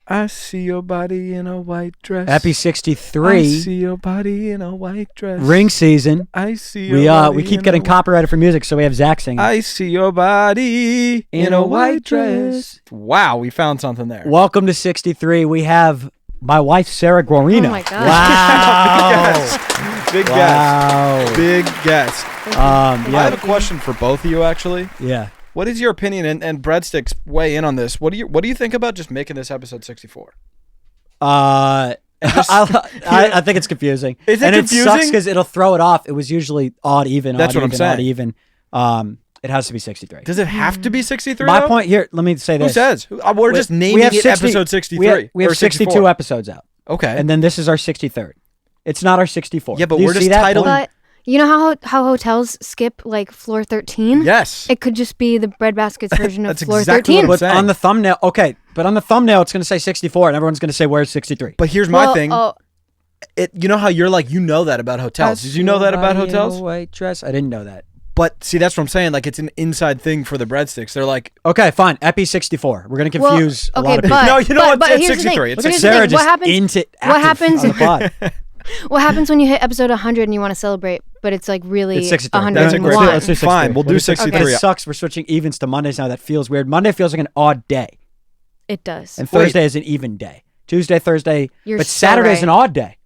I see your body in a white dress. Epi 63. I see your body in a white dress. Ring season. I see your body. We keep getting copyrighted for music, so we have Zach singing. I see your body in a white dress. Wow, we found something there. Welcome to 63. We have my wife, Sarah Guarino. Oh my God. Wow. Big guess. Big guess. I have a question for both of you, actually. Yeah. What is your opinion, and Breadstick's weigh in on this? What do you think about just making this episode 64? I think it's confusing. Is it and confusing? It sucks because it'll throw it off. It was usually odd, even. That's what I'm saying. Odd, even. It has to be 63. Does it have to be 63? My point here, let me say this. Who says? We're just naming it episode 63. We have 62 episodes out. Okay. And then this is our 63rd. It's not our 64. Yeah, but we're just titling. But you know how hotels skip like floor 13? Yes. It could just be the Breadbasket's version of That's floor exactly 13. what I'm But on the thumbnail, but on the thumbnail, it's going to say 64, and everyone's going to say, where's 63? But here's my thing. You know how you're like, you know that about hotels. Did you know that about hotels? White dress. I didn't know that. But see, that's what I'm saying. Like, it's an inside thing for the Breadsticks. They're like, okay, fine. Epi 64. We're going to confuse a lot of people. No, you know what? It's 63. Look at Sarah just what happens on the pod. What happens when you hit episode 100 and you want to celebrate, but it's like really it's 63. 101? That's a great. Let's do 63. Fine, we'll do 63. It sucks. We're switching evens to Mondays now. That feels weird. Monday feels like an odd day. It does. And Thursday is an even day. Tuesday, Thursday. You're but so Saturday's right. an odd day.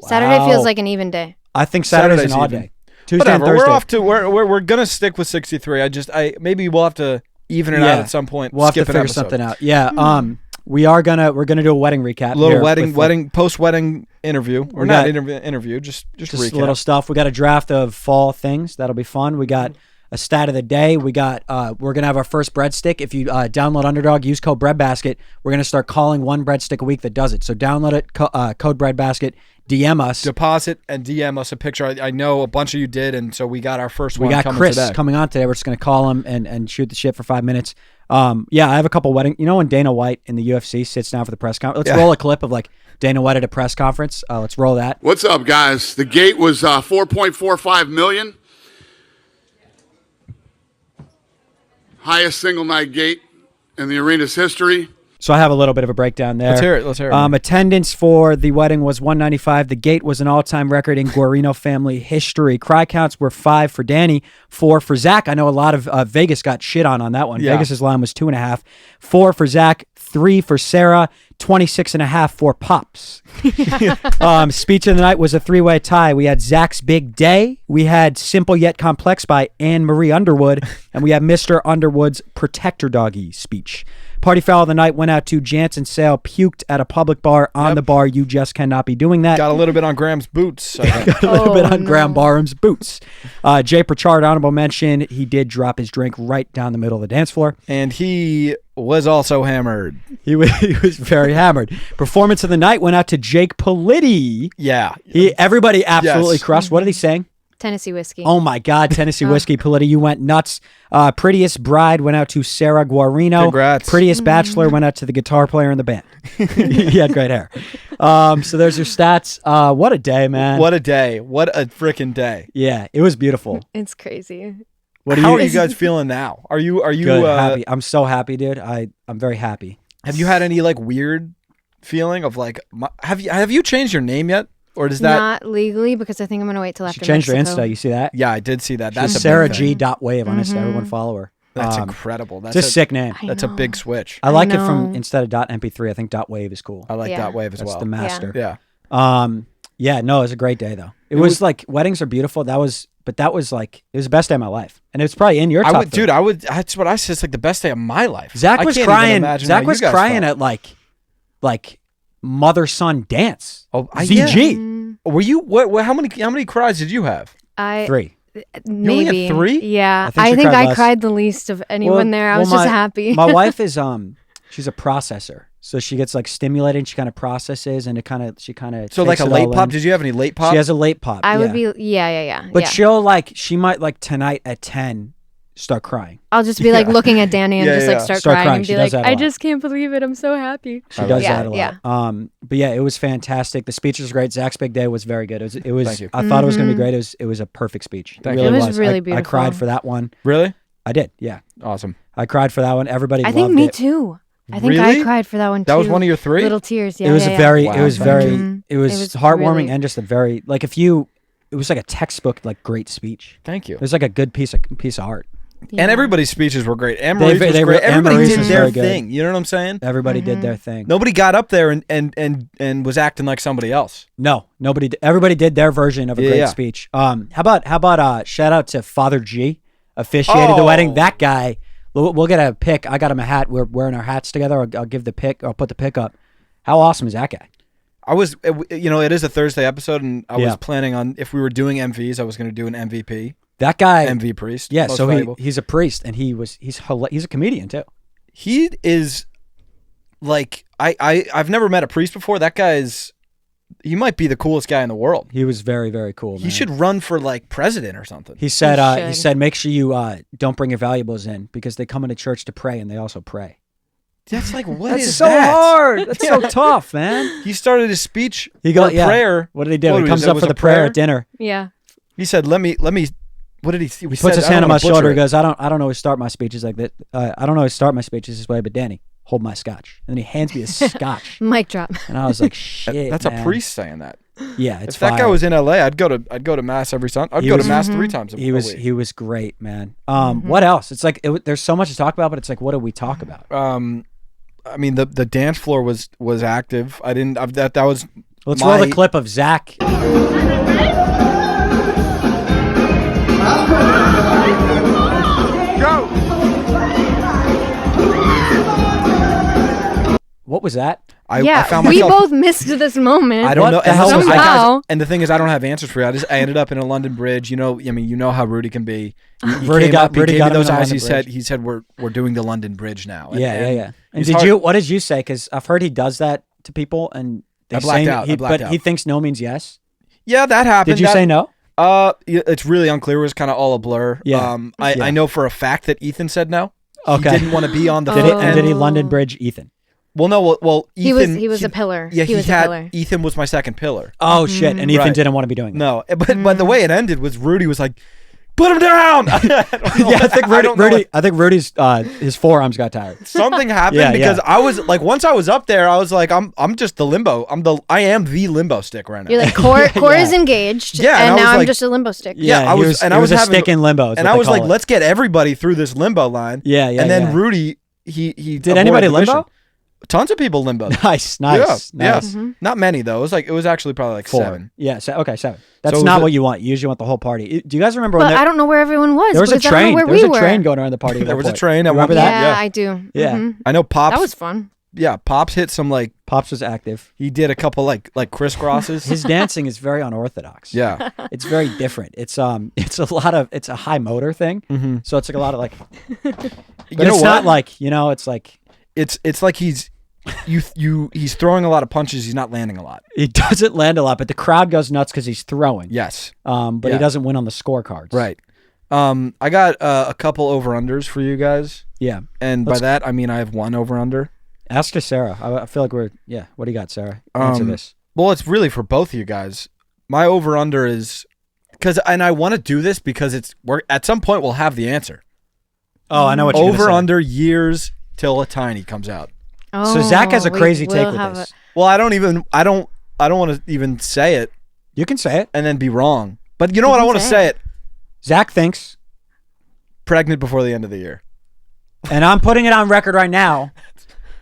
Saturday Wow. feels like an even day. I think Saturday's an odd even. day. Tuesday and Whatever. Thursday. We're off to. We're gonna stick with 63. Maybe we'll have to even it out at some point. We'll have to figure something out. Yeah. We're gonna do a wedding recap. A little post-wedding interview. Interview. Just recap. A little stuff. We got a draft of fall things. That'll be fun. We got a stat of the day. We got we're gonna have our first breadstick. If you download Underdog, use code Breadbasket. We're gonna start calling one breadstick a week that does it. So download it, code Breadbasket. DM us. Deposit and DM us a picture. I know a bunch of you did, and so we got our first one. We got coming Chris today. coming on today. We're just gonna call him and shoot the shit for 5 minutes. I have a couple wedding. You know when Dana White in the UFC sits down for the press conference? Let's roll a clip of like Dana White at a press conference. Let's roll that. What's up, guys? The gate was 4.45 million. Highest single night gate in the arena's history. So I have a little bit of a breakdown there. Let's hear it. Attendance for the wedding was 195. The gate was an all-time record in Guarino family history. Cry counts were 5 for Danny, 4 for Zach. I know a lot of Vegas got shit on that one. Yeah. Vegas's line was 2.5. 4 for Zach, 3 for Sarah, 26.5 for Pops. Speech of the night was a 3-way tie. We had Zach's Big Day. We had Simple Yet Complex by Anne Marie Underwood. And we had Mr. Underwood's Protector Doggy speech. Party foul of the night went out to Jansen Sale, puked at a public bar on the bar. You just cannot be doing that. Got a little bit on Graham's boots. Got a little bit on Graham Barham's boots. Jay Pritchard, honorable mention. He did drop his drink right down the middle of the dance floor. And he was also hammered. He was very hammered. Performance of the night went out to Jake Politti. Yeah. Everybody absolutely crushed. What did he sing? Tennessee whiskey. Oh my God, Tennessee whiskey. Politti, you went nuts. Prettiest bride went out to Sarah Guarino. Congrats. Prettiest bachelor went out to the guitar player in the band. He had great hair. So there's your stats. What a day, man. What a day. What a freaking day. Yeah, it was beautiful. It's crazy. How are you guys feeling now? Are you good, happy? I'm so happy, dude. I'm very happy. Have you had any like weird feeling of like have you changed your name yet? Or does that not legally, because I think I'm gonna wait till after. She changed Mexico. her Insta. You see that? Yeah, I did see that. That's She's Sarah G.Wave on Insta. Everyone follow her. That's incredible. That's a sick name. That's a big switch. I like it from instead of .mp3. I think .wave is cool. I like .wave as well. That's the master. Yeah. Yeah. No, it was a great day though. It was like weddings are beautiful. That was like it was the best day of my life, and it's probably in your top three. Dude, that's what I said. It's like the best day of my life. Zach was crying. Zach was crying at like mother-son dance. Oh, ZG. Yeah. Were you? What? How many cries did you have? 3. Maybe. You only had 3? Yeah, I think I cried the least of anyone there. I was just happy. My wife is she's a processor, so she gets like stimulated. And she kind of processes, and she kind of. So like a late pop. Did you have any late pop? She has a late pop. I would be. Yeah. But she might like tonight at 10. Start crying. I'll just be like looking at Danny and just start crying and be like, I just can't believe it. I'm so happy. She does that a lot. But yeah, it was fantastic. The speech was great. Zach's Big Day was very good. It was. Thank you. I thought it was going to be great. It was a perfect speech. Thank it you. really was really beautiful. I cried for that one. Really? I did. Yeah. Awesome. I cried for that one. Everybody. I think me too. I think I cried for that one too. That was one of your 3? Little tears, yeah. It was yeah, very, Wow, it was very, it was heartwarming really... and just a very, like it was like a textbook, like great speech. Thank you. It was like a good piece of art. Yeah. And everybody's speeches were great. Anne-Marie's was great. Anne Everybody Marie's did was their very good. thing. You know what I'm saying? Everybody did their thing. Nobody got up there and was acting like somebody else. No, nobody. Everybody did their version of a great speech. How about shout out to Father G, officiated the wedding. That guy. We'll get a pic. I got him a hat. We're wearing our hats together. I'll give the pic. I'll put the pic up. How awesome is that guy? I was, it is a Thursday episode, and I was planning on, if we were doing MVs, I was going to do an MVP. That guy, MV priest. Yeah, so he's a priest, and he's a comedian too. He is like I've never met a priest before. That guy he might be the coolest guy in the world. He was very, very cool. Man. He should run for like president or something. He said make sure you don't bring your valuables in because they come into church to pray and they also pray. That's like That's so hard. That's so tough, man. He started his speech. Prayer. What did he do? He comes up for the prayer at dinner. Yeah. He said, "Let me." What did he? He puts his hand on my shoulder. He goes, "I don't always start my speeches like that. I don't always start my speeches this way, but Danny, hold my scotch." And then he hands me a scotch. Mic drop. And I was like, "Shit." That's a priest saying that. Yeah, it's if that guy was in LA, I'd go to mass every Sunday. I'd go to mass 3 times a week. He was great, man. What else? It's like there's so much to talk about, but it's like, what do we talk about? I mean, the dance floor was active. That was. Let's roll the clip of Zach. Go. What was that? I found we myself, both missed this moment. I don't know. Somehow. And the thing is, I don't have answers for you. I ended up in a London Bridge. You know how Rudy can be. Rudy got me those eyes. He said we're doing the London Bridge now. And what did you say? Because I've heard he does that to people, and I blacked out. But he thinks no means yes. Yeah, that happened. Did you say no? It's really unclear. It was kind of all a blur. Yeah. I know for a fact that Ethan said no. Okay. He didn't want to be on the. Did he London Bridge Ethan? Well, no. Well, Ethan. He was a pillar. Yeah, he was a pillar. Ethan was my second pillar. Oh shit! And Ethan didn't want to be doing that. No, but the way it ended was Rudy was like, "Put him down." I think Rudy's his forearms got tired. Something happened because I was like, once I was up there, I was like, I'm just the limbo. I am the limbo stick right now. You're like core is engaged. Yeah, and now I'm just a limbo stick. Yeah, I was a stick in limbo. And I was like, let's get everybody through this limbo line. Yeah. And then Rudy, he did anybody limbo? Tons of people limbo. Nice. Yeah. Not many though. It was actually probably like 4. 7. Yeah. 7. That's not what you want. You usually want the whole party. Do you guys remember? But I don't know where everyone was. There was a train. There was a train going around the party. There was a train. Remember that? Yeah, I do. Yeah. I know Pops. That was fun. Yeah, Pops hit some like. Pops was active. He did a couple like crisscrosses. His dancing is very unorthodox. Yeah, it's very different. It's a high motor thing. Mm-hmm. So it's like a lot of like. But it's not like it's like. It's like he's throwing a lot of punches. He's not landing a lot. He doesn't land a lot, but the crowd goes nuts because he's throwing. Yes. But he doesn't win on the scorecards. Right. I got a couple over-unders for you guys. Yeah. And by that, I mean I have one over-under. Ask to Sarah. I feel like what do you got, Sarah? Answer this. Well, it's really for both of you guys. My over-under is, and I want to do this because at some point we'll have the answer. Oh, I know what you're going to say. Over-under years till a tiny comes out. Oh, so Zach has a crazy take with this. Well, I don't want to even say it. You can say it and then be wrong. But you know what? I want to say it. Zach thinks pregnant before the end of the year. And I'm putting it on record right now.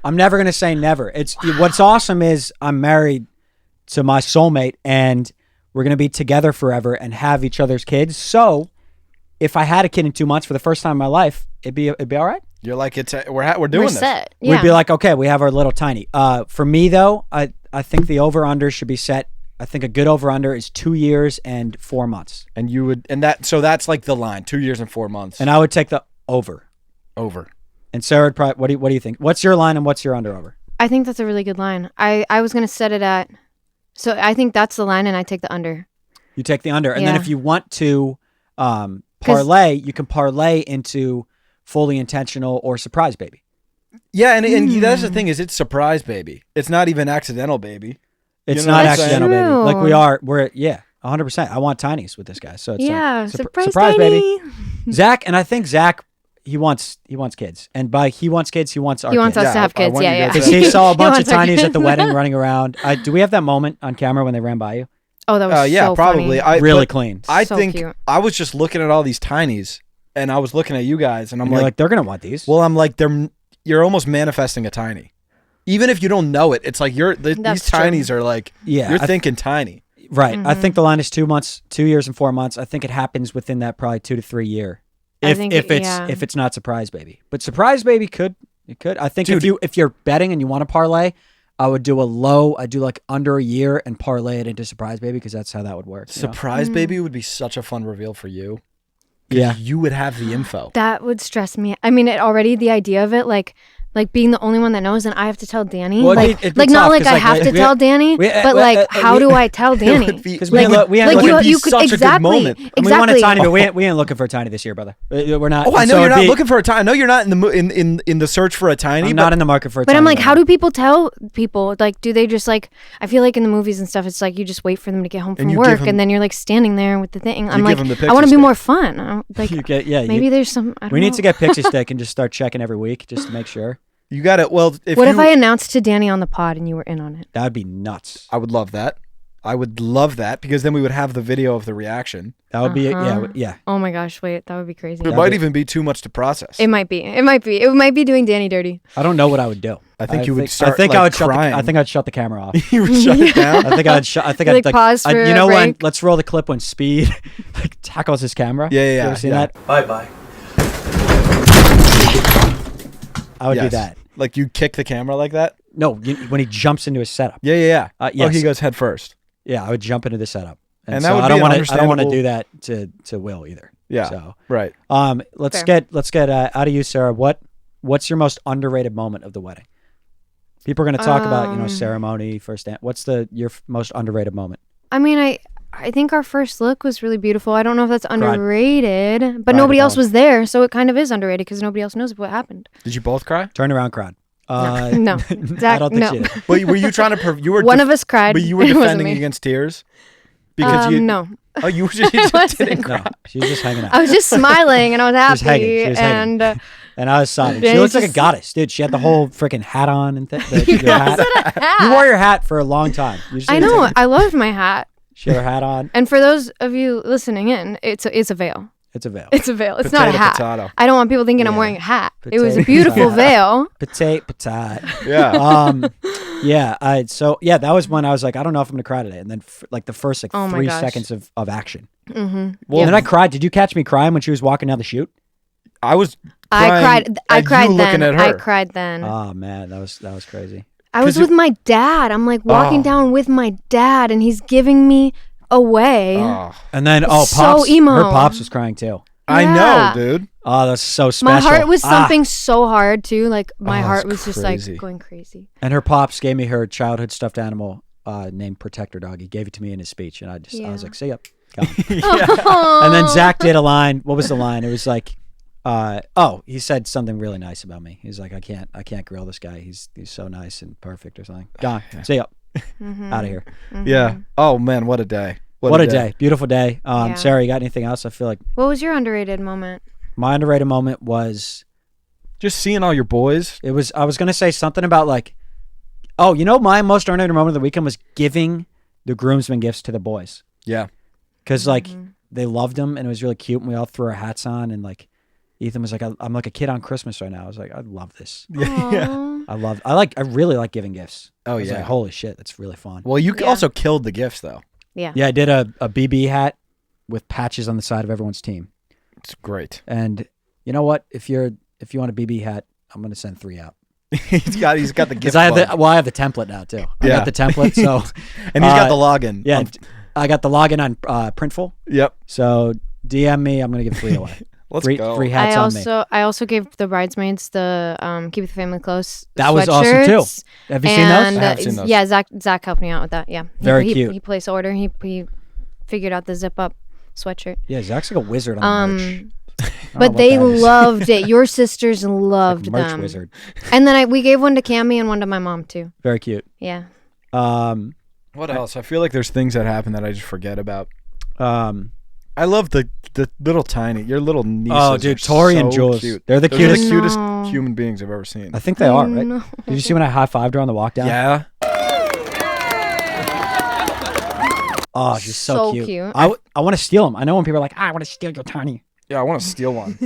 I'm never going to say never. What's awesome is I'm married to my soulmate and we're going to be together forever and have each other's kids. So if I had a kid in 2 months for the first time in my life, it'd be all right. You're like, we're doing this. Set. Yeah. We'd be like, okay, we have our little tiny. For me though, I think the over-under should be set. I think a good over-under is 2 years and 4 months. And you would, so that's like the line, 2 years and 4 months. And I would take the over. And Sarah would probably, what do you think? What's your line and what's your under-over? I think that's a really good line. I was going to set it at, so I think that's the line and I take the under. You take the under. And then if you want to parlay, you can parlay into fully intentional or surprise baby. Yeah, and that's the thing is it's surprise baby. It's not even accidental baby. It's not accidental baby. Like we're 100%. I want tinies with this guy. So it's surprise baby. Zach, and I think Zach, he wants kids, and by he wants kids, he wants our He wants kids. us to have I kids. want you Yeah, guys yeah. to- He saw a bunch of wants our tinies kids. at the wedding running around. Do we have that moment on camera when they ran by you? Oh, that was Yeah, so probably. funny. Really but clean. I So think cute. I was just looking at all these tinies, and I was looking at you guys, and I'm And you're like, like, they're gonna want these. well, I'm like, you're almost manifesting a tiny, even if you don't know it. It's like these That's true. tinies are like, Yeah, you're thinking tiny. right. I Mm-hmm. think the line is 2 months, 2 years and 4 months. I think it happens within that probably 2 to 3 year. I If think if it- it's yeah. if it's not surprise baby, but surprise baby could. I think Dude. if you're betting and you want to parlay, I would do I do like under a year and parlay it into surprise baby because that's how that would work. you know? Surprise baby would be such a fun reveal for you. Yeah. You would have the info. That would stress me. I mean, the idea of it, like being the only one that knows, and I have to tell Danny. Well, like it'd be not tough, like 'cause, I like, have to we- tell Danny, we- but we- like, how we- do I tell Danny? Because Like, we had like looked you, at you could such a good exactly, moment. And we want a exactly. tiny, but we ain't looking for a tiny this year, brother. We're not. Oh, I and know so you're it'd not be- looking for a tiny. I know you're not in the search for a tiny. I'm but not in the market for a But tiny. I'm like, right how now. do people tell people? Like, do they just like? I feel like in the movies and stuff, it's like you just wait for them to get home from you give work, them- and then you're like standing there with the thing. I'm give like, them the I want pixie to be stick. more fun. Like, You get maybe there's some. I don't we know. need to get Pixie Stick and just start checking every week just to make sure. You got it. Well, What if I announced to Danny on the pod and you were in on it? That would be nuts. I would love that. I would love that because then we would have the video of the reaction. That would be Uh-huh. yeah. Oh my gosh, wait, that would be crazy. It might even be too much to process. It might be. It might be. It might be doing Danny dirty. I don't know what I would do. I think you would start, I think like, I would crying. I think I'd shut the camera off. You would shut it down. I think I'd shut. I think Like, I'd like pause for you a know when? break? Let's roll the clip when Speed like tackles his camera. Yeah, yeah, You yeah, ever seen yeah. that? Bye-bye. I would do Yes. that. Like you kick the camera like that. No, when he jumps into his setup. Yeah, yeah, yeah. Oh, Yes. he goes head first. Yeah, I would jump into the setup. And so that would I be don't an want to. I don't want to understandable- do that to Will either. Yeah. So Right. let's Fair. get out of you, Sarah. What's your most underrated moment of the wedding? People are going to talk about ceremony, first dance. What's your most underrated moment? I mean, I think our first look was really beautiful. I don't know if that's underrated, but Cried nobody else about it. was there, so it kind of is underrated because nobody else knows what happened. Did you both cry? Turn around, crowd. No, I Zach, don't think no. she did. But were you trying to? You were One of us cried. but you were It wasn't defending me. against tears because you. no, Oh, you just didn't wasn't. cry. No, she's just hanging out. I was just smiling and I was was hanging. happy, She was hanging. and And I was sobbing. Yeah, She it's looks like a just- goddess, dude. She had the whole freaking hat on and your Yes, hat. it had. You wore your hat for a long time. Usually I it's know. like- I loved my hat. she had her hat on. And for those of you listening in, it's a veil. It's a veil. It's a veil. It's not a Potato, hat. potato. I don't want people thinking I'm Yeah. wearing a hat. It was a Potato, beautiful potato. veil. Potato. Yeah. Yeah. That was when I was like, I don't know if I'm gonna cry today. And then like the first like Oh my 3 gosh. seconds of action. Mm-hmm. Well, And then I cried. Did you catch me crying when she was walking down the chute? I was. I cried. I at you cried looking then. at her. I cried then. Oh man, that was crazy. I was 'cause with my dad. I'm like walking Oh. down with my dad, and he's giving me away. Oh, And then So pops, emo. her pops was crying too. I Yeah. know, dude. Oh, that's so special. My heart was Ah. thumping so hard too. Like my Oh, heart it's was just crazy. like going crazy. And her pops gave me her childhood stuffed animal named Protector Dog. He gave it to me in his speech, and I was Yeah. like, "See ya." Gone. And then Zach did a line. What was the line? It was like, he said something really nice about me. He's like, I can't grill this guy. He's so nice and perfect or something. Gone. See ya. Out of here. Yeah. Oh man, what a day. What a day. Beautiful day. Yeah. Sarah, you got anything else? I feel like What was your underrated moment? my underrated moment was Just seeing all your boys. I was gonna say something about like, my most underrated moment of the weekend was giving the groomsmen gifts to the boys. Yeah. Because like they loved them and it was really cute and we all threw our hats on and like Ethan was like, I'm like a kid on Christmas right now. I was like, I love this. Aw. I really like giving gifts. Oh, I was yeah. like, holy shit, that's really fun. Well, you Yeah. also killed the gifts though. Yeah. Yeah, I did a BB hat with patches on the side of everyone's team. It's great. And you know what? If you want a BB hat, I'm gonna send 3 out. he's got the gift. Because I have bug. I have the template now too. I Yeah. got the template, so And he's got the login. yeah, I got the login on Printful. Yep. So DM me. I'm gonna give 3 away. Let's three, go. 3 hats on me. I also gave the bridesmaids the Keep the Family Close. That was awesome too. sweatshirts. Have you seen And those? I have seen those. yeah, Zach helped me out with that. Yeah, Very he, cute. He placed order. He figured out the zip up sweatshirt. Yeah, Zach's like a wizard on the merch. I don't know But what they that is. loved it. Your sisters loved merch them. wizard. And then we gave one to Cammy and one to my mom too. Very cute. Yeah. Um, What else? I feel like there's things that happen that I just forget about. I love the little tiny, your little nieces. Oh, dude, are Tori and so Jules. cute. They're the Those are cutest. cutest No. human beings I've ever seen. I think they are, right? No. Did you see when I high-fived her on the walk down? Yeah. Oh, she's so cute. cute. I want to steal them. I know when people are like, I want to steal your tiny. Yeah, I want to steal one.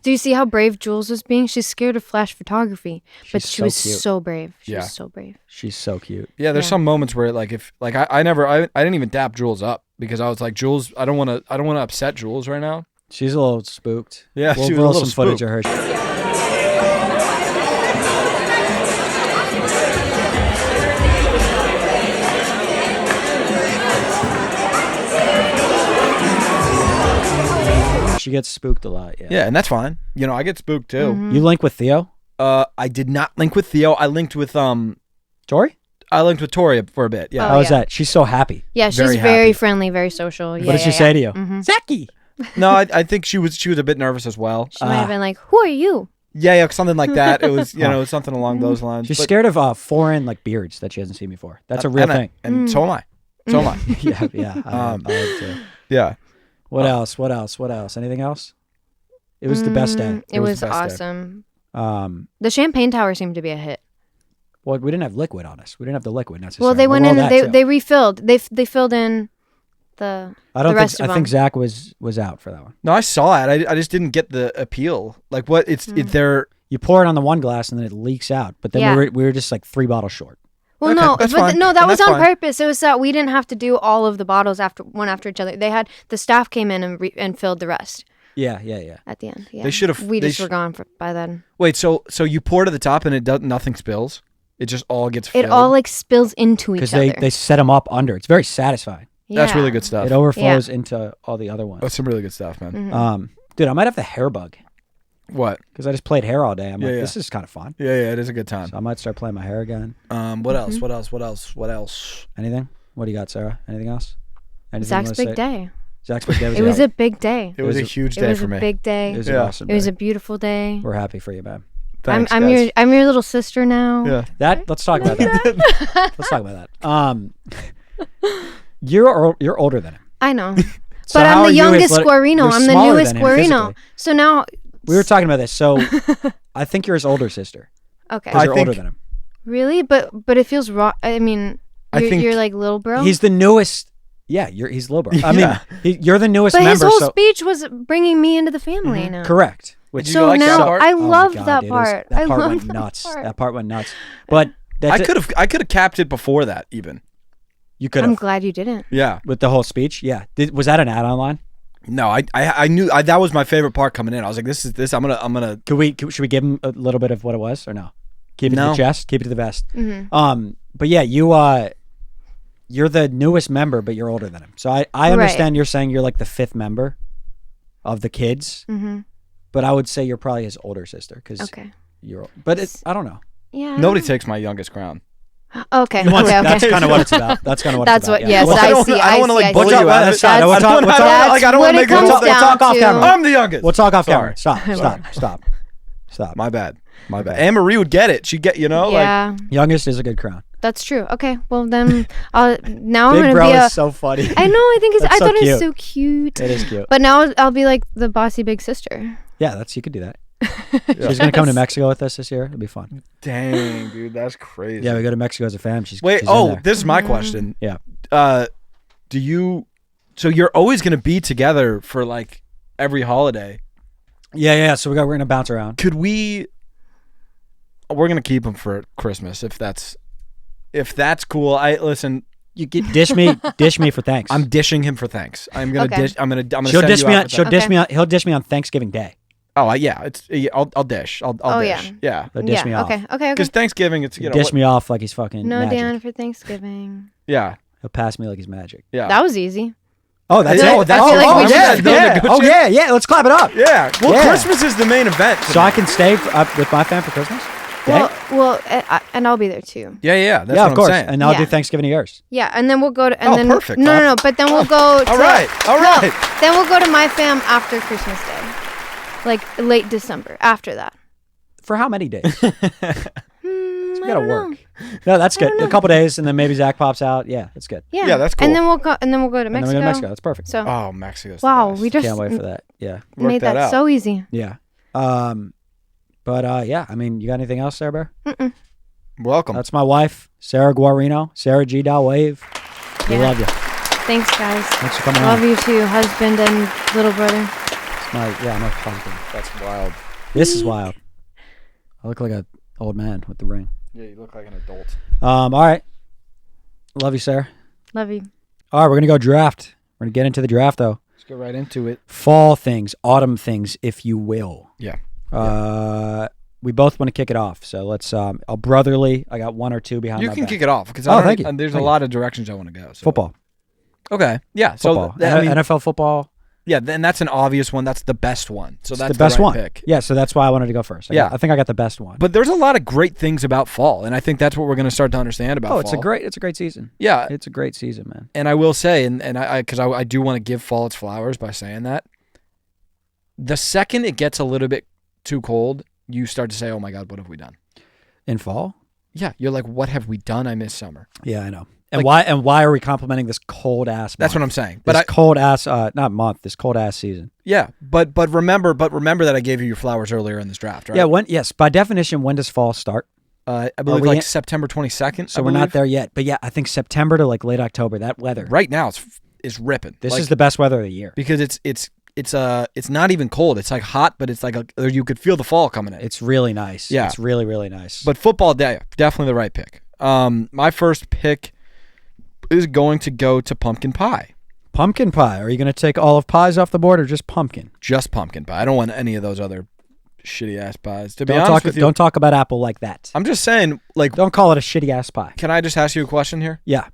Do you see how brave Jules was being? She's scared of flash photography, but She's she so was cute. so brave. She Yeah. was so brave. She's so cute. Yeah, there's Yeah. some moments where like if like I didn't even dap Jules up because I was like, Jules, I don't want to upset Jules right now. She's a little spooked. Yeah, we'll she was a roll little some footage spooked. of her. She gets spooked a lot. Yeah. Yeah, and that's fine. You know, I get spooked too. Mm-hmm. You link with Theo? I did not link with Theo. I linked with Tori? Tori for a bit. Yeah. Oh, How was yeah. that? She's so happy. Yeah, she's Very very happy. friendly, very social. Yeah, What did she say to you? Mhm. Zaki. No, I think she was a bit nervous as well. She might have been like, "Who are you?" Yeah, something like that. It was something along those lines. She's But- scared of foreign like beards that she hasn't seen before. That's a real and thing. and so am I. So am I. yeah. I am too. Yeah. What else? Anything else? It was the best day. It was the best day. awesome. Um, The champagne tower seemed to be a hit. well, we didn't have liquid on us. We didn't have the liquid necessarily. Well, they went We'll in. roll They that, too. they refilled. They filled in the. I don't the rest think. of I think them. Zach was out for that one. No, I saw it. I just didn't get the appeal. Like what? It's they're You pour it on the one glass and then it leaks out. But then Yeah. we were just like 3 bottles short. Well, Okay, no, that's but fine. no, that And was that's on fine. purpose. It was that we didn't have to do all of the bottles one after each other. They had the staff came in and filled the rest Yeah. at the end. Yeah. They should've- We they just were gone by then. wait. So you pour to the top and nothing spills. It just all gets filled. It all like spills into each Because other. they set them up under. It's very satisfying. That's Yeah. really good stuff. It overflows into all the other ones. That's some really good stuff, man. Mm-hmm. Dude, I might have the hair bug What? because I just played hair all day. I'm like, Yeah. this is kind of fun. Yeah, it is a good time. So I might start playing my hair again. What else? What else? Anything? What do you got, Sarah? Anything else? Anything you Zach's wanna big say? day. Zach's big day was It was out. a big day. It was a huge day It was for a me. big day. It was Yeah. an awesome It was day. a beautiful day. We're happy for you, man. Thanks, I'm guys. your little sister now. Yeah. Let's talk about that. Let's talk about that. You're older than him. I know. So But how I'm are the you as youngest lit- Guarino. you're I'm the smaller newest than him Guarino. physically. So now, We were talking about this. So I think you're his older sister. okay. Because I you're think- older than him. Really? But it feels raw. I mean, I think- you're like little bro. He's the newest. Yeah, he's little bro. I mean, Yeah. you're the newest but his member. whole So speech was bringing me into the family now. correct. Which Did you So like that now part? I oh my love God, that dude, part. that I part love went that nuts. part. That part went nuts. But I could have capped it before that even. You could I'm have glad you didn't. Yeah. with the whole speech. Yeah. Was that an add-on line? No, I knew that was my favorite part coming in. I was like, this is this. I'm gonna. Should we give him a little bit of what it was or no? Keep it to No. the chest. Keep it to the vest. Mm-hmm. But yeah, you're the newest member, but you're older than him. So I understand you're saying you're like the 5th member of the kids, Mm-hmm. but I would say you're probably his older sister because Okay. you're. But I don't know. Yeah. Nobody takes my youngest crown. Okay. He wants- okay. That's Okay. kind of what it's about. That's kind of what That's it's about. what. Yes, Well, I don't- see. I don't wanna, see, like, I bully see. you out of it. That's fine. We'll I talk- don't we'll wanna- talk- like, I don't what want to it make it comes look we'll like talk off to- camera. I'm the youngest. We'll talk off Sorry. camera. Stop. My bad. Anne Marie would get it. She'd get, like. Yeah, Youngest is a good crown. that's true. Okay. Well then, now I'm Big gonna bro be a. is so funny. I know. I think it's. That's I so thought it cute. was so cute. It is cute. But now I'll be like the bossy big sister. Yeah, you could do that. She's gonna come to Mexico with us this year. It'll be fun. Dang, dude, that's crazy. Yeah, we go to Mexico as a fam. Wait. she's in Oh, there. this is my question. Yeah. Do you? So you're always gonna be together for like every holiday. Yeah. So we're gonna bounce around. Could we? We're gonna keep him for Christmas if that's cool. Listen. You get dish me for thanks. I'm dishing him for thanks. I'm gonna Okay. dish. I'm gonna. She'll send dish you me out on. with She'll that. dish Okay. me on. He'll dish me on Thanksgiving Day. Oh yeah. I'll dish. I'll Oh, dish. Yeah. He'll dish me off. Okay. Okay. Because Thanksgiving, it's He'll dish me off like he's fucking No, magic. Dan for Thanksgiving. Yeah. He'll pass me like he's magic. Yeah. That was easy. Oh, that's Yeah, it. that's I feel it. like we Oh, should- yeah. No yeah. Oh negotiation. yeah. Let's clap it up. Yeah. Well, Yeah. Christmas is the main event. So I can stay up with my fam for Christmas. Well, and I'll be there too. Yeah. That's yeah, what of course. I'm saying. And I'll do Yeah. Thanksgiving to yours. Yeah, and then we'll go to. And Oh, then, perfect, No, huh? no. But then we'll go. To, All right. Then we'll go to my fam after Christmas Day, like late December. After that. For how many days? I gotta don't know. work. No, that's good. A couple days, and then maybe Zach pops out. Yeah, that's good. Yeah. Yeah, that's cool. And then we'll go. And then we'll go to And then Mexico. we go to Mexico. That's perfect. So Oh, Mexico's wow, the best. we just Can't wait for that. Yeah, Work made that out. so easy. yeah. But yeah, I mean, you got anything else, Sarah Bear? Mm-mm. Welcome. That's my wife, Sarah Guarino. Sarah G. Wave. We Yeah. love you. Thanks, guys. Thanks for coming Love on. you too, husband and little brother. It's my pumpkin. That's wild. This is wild. I look like an old man with the ring. Yeah, you look like an adult. All right. Love you, Sarah. Love you. All right, we're gonna go draft. We're gonna get into the draft though. Let's go right into it. Fall things, autumn things, if you will. Yeah. We both want to kick it off, so let's. I'll brotherly. I got one or two behind. You my can back. kick it off because thank you. There's Thank a you. lot of directions I want to go. So. Football. Okay. Yeah. Football. So I mean, NFL football. yeah, then that's an obvious one. That's the best one. So It's that's the best right one. pick. Yeah, so that's why I wanted to go first. Yeah. I think I got the best one. But there's a lot of great things about fall, and I think that's what we're going to start to understand about fall. it's a great season. Yeah. It's a great season, man. And I will say, and because I do want to give fall its flowers by saying that, the second it gets a little bit too cold, you start to say, oh my God, what have we done? In fall? Yeah, you're like, what have we done? I miss summer. Yeah, I know. And why are we complimenting this cold ass month? That's what I'm saying. This But cold ass this cold ass season. yeah, but remember that I gave you your flowers earlier in this draft, right? Yeah, yes, by definition, when does fall start? I believe we like in- September 22nd. So I we're not believe. there yet. But yeah, I think September to like late October, that weather. Right now is ripping. This Like, is the best weather of the year. because it's not even cold. It's like hot, but it's like you could feel the fall coming in. It's really nice. Yeah. It's really, really nice. But football, definitely the right pick. My first pick is going to go to pumpkin pie. Pumpkin pie. Are you going to take all of pies off the board or just pumpkin? Just pumpkin pie. I don't want any of those other shitty ass pies. To be honest with you, Don't talk about apple like that. I'm just saying, like, Don't call it a shitty ass pie. can I just ask you a question here? Yeah,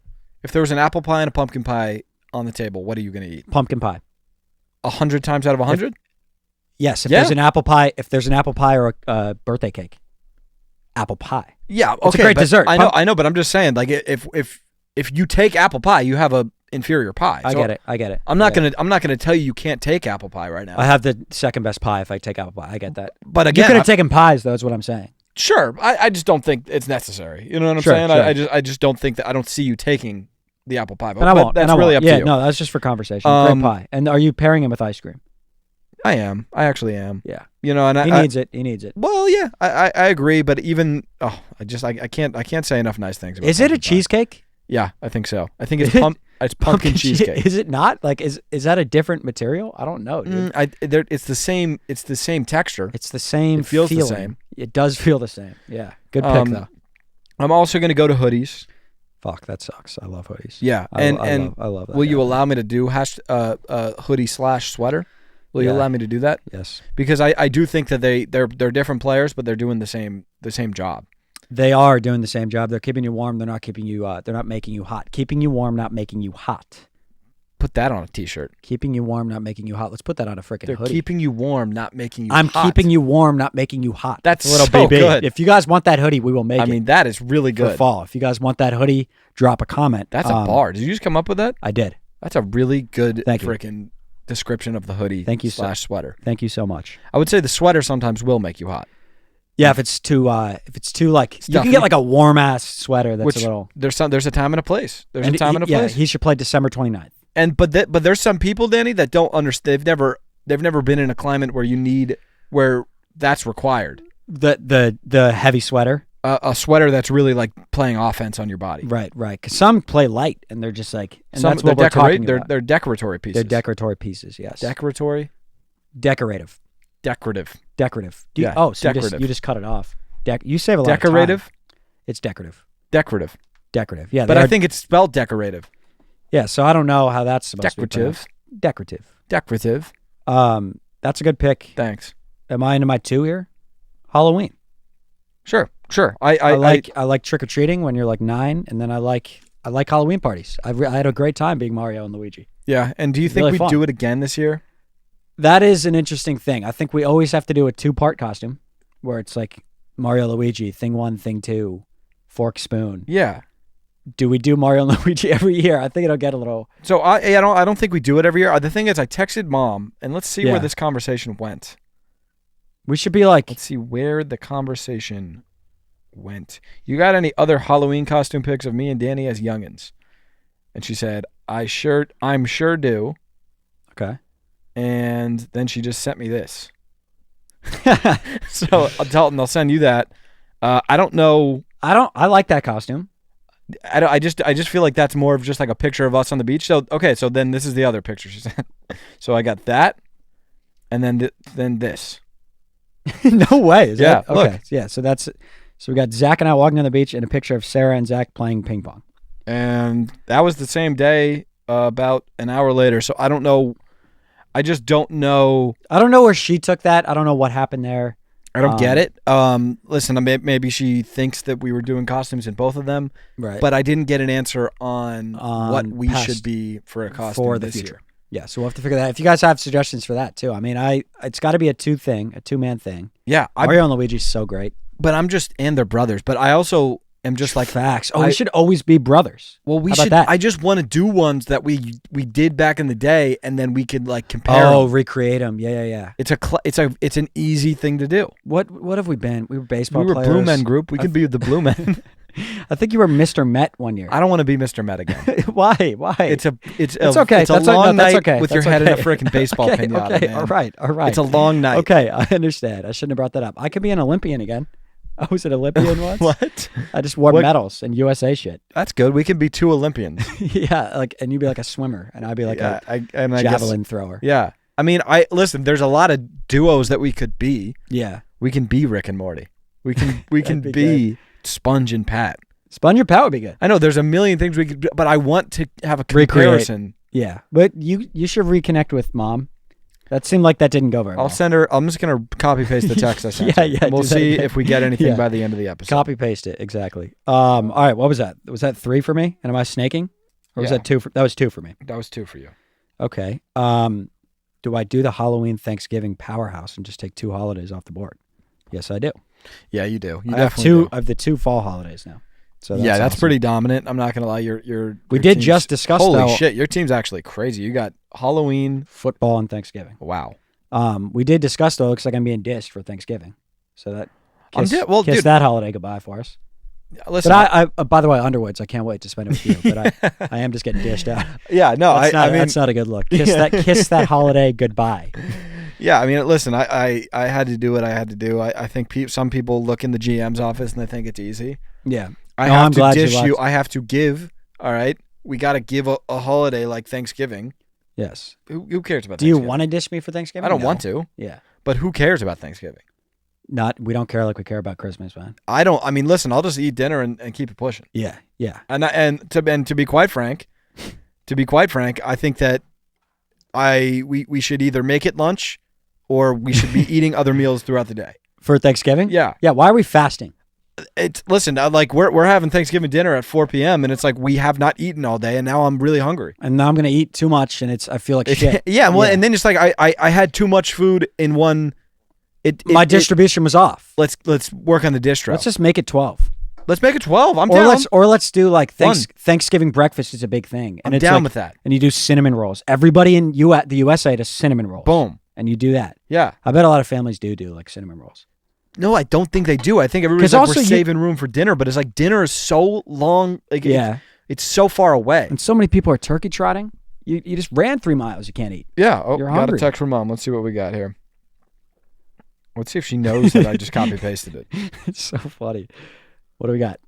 If there was an apple pie and a pumpkin pie on the table, what are you going to eat? pumpkin pie. 100 times out of 100? Yes, if Yeah. there's an apple pie or a birthday cake. Apple pie. Yeah, okay. It's a great but dessert. I know, but I'm just saying, like, if you take apple pie, you have a inferior pie. I So get it. I'm not gonna tell you can't take apple pie right now. I have the second best pie if I take apple pie. I get that. But You again, could have taken pies, though, is what I'm saying. sure. I just don't think it's necessary. You know what I'm Sure, saying? sure. I just don't think that. I don't see you taking the apple pie. But, And I won't. That's and I really won't. up to you. No, that's just for conversation. Um, Great pie. And are you pairing him with ice cream? I am. I actually am. Yeah. You know, and He I needs it. He needs it. well, yeah, I agree. But even I can't say enough nice things. About Is it a pumpkin pie. cheesecake? Yeah, I think so. I think it's it's pumpkin cheesecake. Is it not? Like, is that a different material? I don't know, dude. It's the same. It's the same texture. It's the same. It feels the feeling. same. It does feel the same. Yeah. Good pick though. I'm also going to go to hoodies. Fuck, that sucks. I love hoodies. Yeah, I love that. will you guy. allow me to do hoodie / sweater? Will you Yeah. allow me to do that? Yes. Because I do think that they're different players, but they're doing the same job. They are doing the same job. They're keeping you warm. They're not keeping you. They're not making you hot. Keeping you warm, not making you hot. Put that on a t-shirt. Keeping you warm, not making you hot. Let's put that on a freaking They're hoodie. keeping you warm, not making you I'm hot. keeping you warm, not making you hot. That's a little so BB. good. If you guys want that hoodie, we will make it. I mean, that is really for good. fall. If you guys want that hoodie, drop a comment. That's a bar. Did you just come up with that? I did. That's a really good Thank you. freaking description of the hoodie Thank you, / sweater. Thank you so much. I would say the sweater sometimes will make you hot. Yeah, if it's too like you Stuffy. can get like a warm ass sweater that's Which a little. there's a time and a place. There's and a time and a yeah, place. he should play December 29th. And but there's some people, Danny, that don't understand. They've never been in a climate where that's required. The heavy sweater. A sweater that's really like playing offense on your body. Right. Because some play light and they're just like, and Some that's what we're talking about. They're decoratory pieces. They're decoratory pieces. Yes. Decoratory. Decorative. Decorative. Decorative. Yeah, So decorative. you just cut it off. You save a lot Decorative. of time. It's decorative. Decorative. Decorative. Yeah. But I think it's spelled decorative. Yeah. So I don't know how that's supposed to be Decorative. pronounced. Decorative. Decorative. That's a good pick. Thanks. Am I into my 2 here? Halloween. Sure. I like trick or treating when you're like 9, and then I like Halloween parties. I had a great time being Mario and Luigi. Yeah. And do you think Really we fun. do it again this year? That is an interesting thing. I think we always have to do a 2-part costume, where it's like Mario, Luigi, thing 1, thing 2, fork, spoon. Yeah. Do we do Mario and Luigi every year? I think it'll get a little. So I don't think we do it every year. The thing is, I texted Mom, and let's see Yeah. where this conversation went. We should be like. Let's see where the conversation went. You got any other Halloween costume pics of me and Danny as youngins? And she said, I'm sure do. Okay. And then she just sent me this. So Dalton, I'll send you that. I don't know. I like that costume. I just feel like that's more of just like a picture of us on the beach. So okay, so then this is the other picture she sent. So I got that, and then this. No way. Is Yeah, that? Okay. look. Yeah. So we got Zach and I walking on the beach and a picture of Sarah and Zach playing ping pong. And that was the same day, about an hour later. So I don't know. I just don't know. I don't know where she took that. I don't know what happened there. I don't get it. Listen, maybe she thinks that we were doing costumes in both of them, Right. but I didn't get an answer on what we past- should be for a costume for the this future. year. Yeah, so we'll have to figure that out. If you guys have suggestions for that too. I mean, it's got to be a two-man thing. Yeah, Mario and Luigi's so great. but I'm just, and they're brothers. But I also am just like, Facts. Oh, we should always be brothers. well, we How about should. that? I just want to do ones that we did back in the day, and then we could like compare. Oh, 'em. recreate them. Yeah. It's an easy thing to do. What have we been? We were baseball We were players. Blue Men group. We could be the Blue Men. I think you were Mr. Met one year. I don't want to be Mr. Met again. Why? It's okay. It's It's okay. a long That's night okay. with your That's head in a okay. freaking baseball Okay, pinata. okay. Man. All right. It's a long night. Okay, I understand. I shouldn't have brought that up. I could be an Olympian again. I was an Olympian once. What? I just wore What? medals and USA shit. That's good. We can be two Olympians. Yeah, and you'd be like a swimmer, and I'd be like Yeah, a I guess- javelin thrower. Yeah. I mean, listen. There's a lot of duos that we could be. Yeah. We can be Rick and Morty. We can be be Sponge and Pat. Sponge and Pat would be good. I know there's a million things we could do, but I want to have a Recreate. comparison. Yeah, but you should reconnect with Mom. That seemed like that didn't go very well. I'll send her. I'm just gonna copy paste the text I sent. Yeah, her. yeah, We'll do that see again. if we get anything Yeah. by the end of the episode. Copy paste it exactly. All right, what was that? Was that 3 for me? And am I snaking? Or was Yeah. that 2 for? That was 2 for me. That was 2 for you. Okay. Do I do the Halloween Thanksgiving powerhouse and just take 2 holidays off the board? Yes, I do. Yeah, you do. You I have definitely 2 do. of the 2 fall holidays now. So Yeah, that's awesome. pretty dominant. I'm not gonna lie. Your We your did team's- just discuss, Holy though- shit, your team's actually crazy. You got Halloween. football and Thanksgiving. Wow. We did discuss though. It looks like I'm being dished for Thanksgiving. So that kiss, well, kiss dude. that holiday goodbye for us. Listen. But I by the way, Underwoods, I can't wait to spend it with you. But I am just getting dished out. yeah, no, I mean, that's not a good look. Kiss that holiday goodbye. yeah, I mean, listen, I had to do what I had to do. I think some people look in the GM's office and they think it's easy. Yeah. I No, have I'm to glad you dish you. left. I have to give. All right, we got to give a holiday like Thanksgiving. Yes. Who cares about? Do you Thanksgiving? want to dish me for Thanksgiving? I don't No. want to, Yeah. but who cares about Thanksgiving? We don't care like we care about Christmas, man. I don't. I mean, listen, I'll just eat dinner and keep it pushing. Yeah. Yeah. And to be quite frank, I think that we should either make it lunch, or we should be eating other meals throughout the day. For Thanksgiving? Yeah. Yeah. Why are we fasting? Listen, like we're having Thanksgiving dinner at 4 p.m. and it's like we have not eaten all day, and now I'm really hungry. And now I'm gonna eat too much, and I feel like shit. Yeah, well, and then it's like I had too much food in one. My distribution was off. Let's work on the distro. Let's just make it 12. Let's make it 12. I'm Or down. let's do like One. Thanksgiving breakfast is a big thing. And I'm it's down like- with that. And you do cinnamon rolls. Everybody in the USA does cinnamon rolls. Boom. And you do that. Yeah. I bet a lot of families do like cinnamon rolls. No, I don't think they do. I think everybody's 'Cause like, also we're you- saving room for dinner, but it's like dinner is so long. Like, Yeah. it's so far away. And so many people are turkey trotting. You just ran 3 miles. You can't eat. Yeah. Oh, You're got a hungry. text from Mom. Let's see what we got here. Let's see if she knows that I just copy pasted it. It's so funny. What do we got?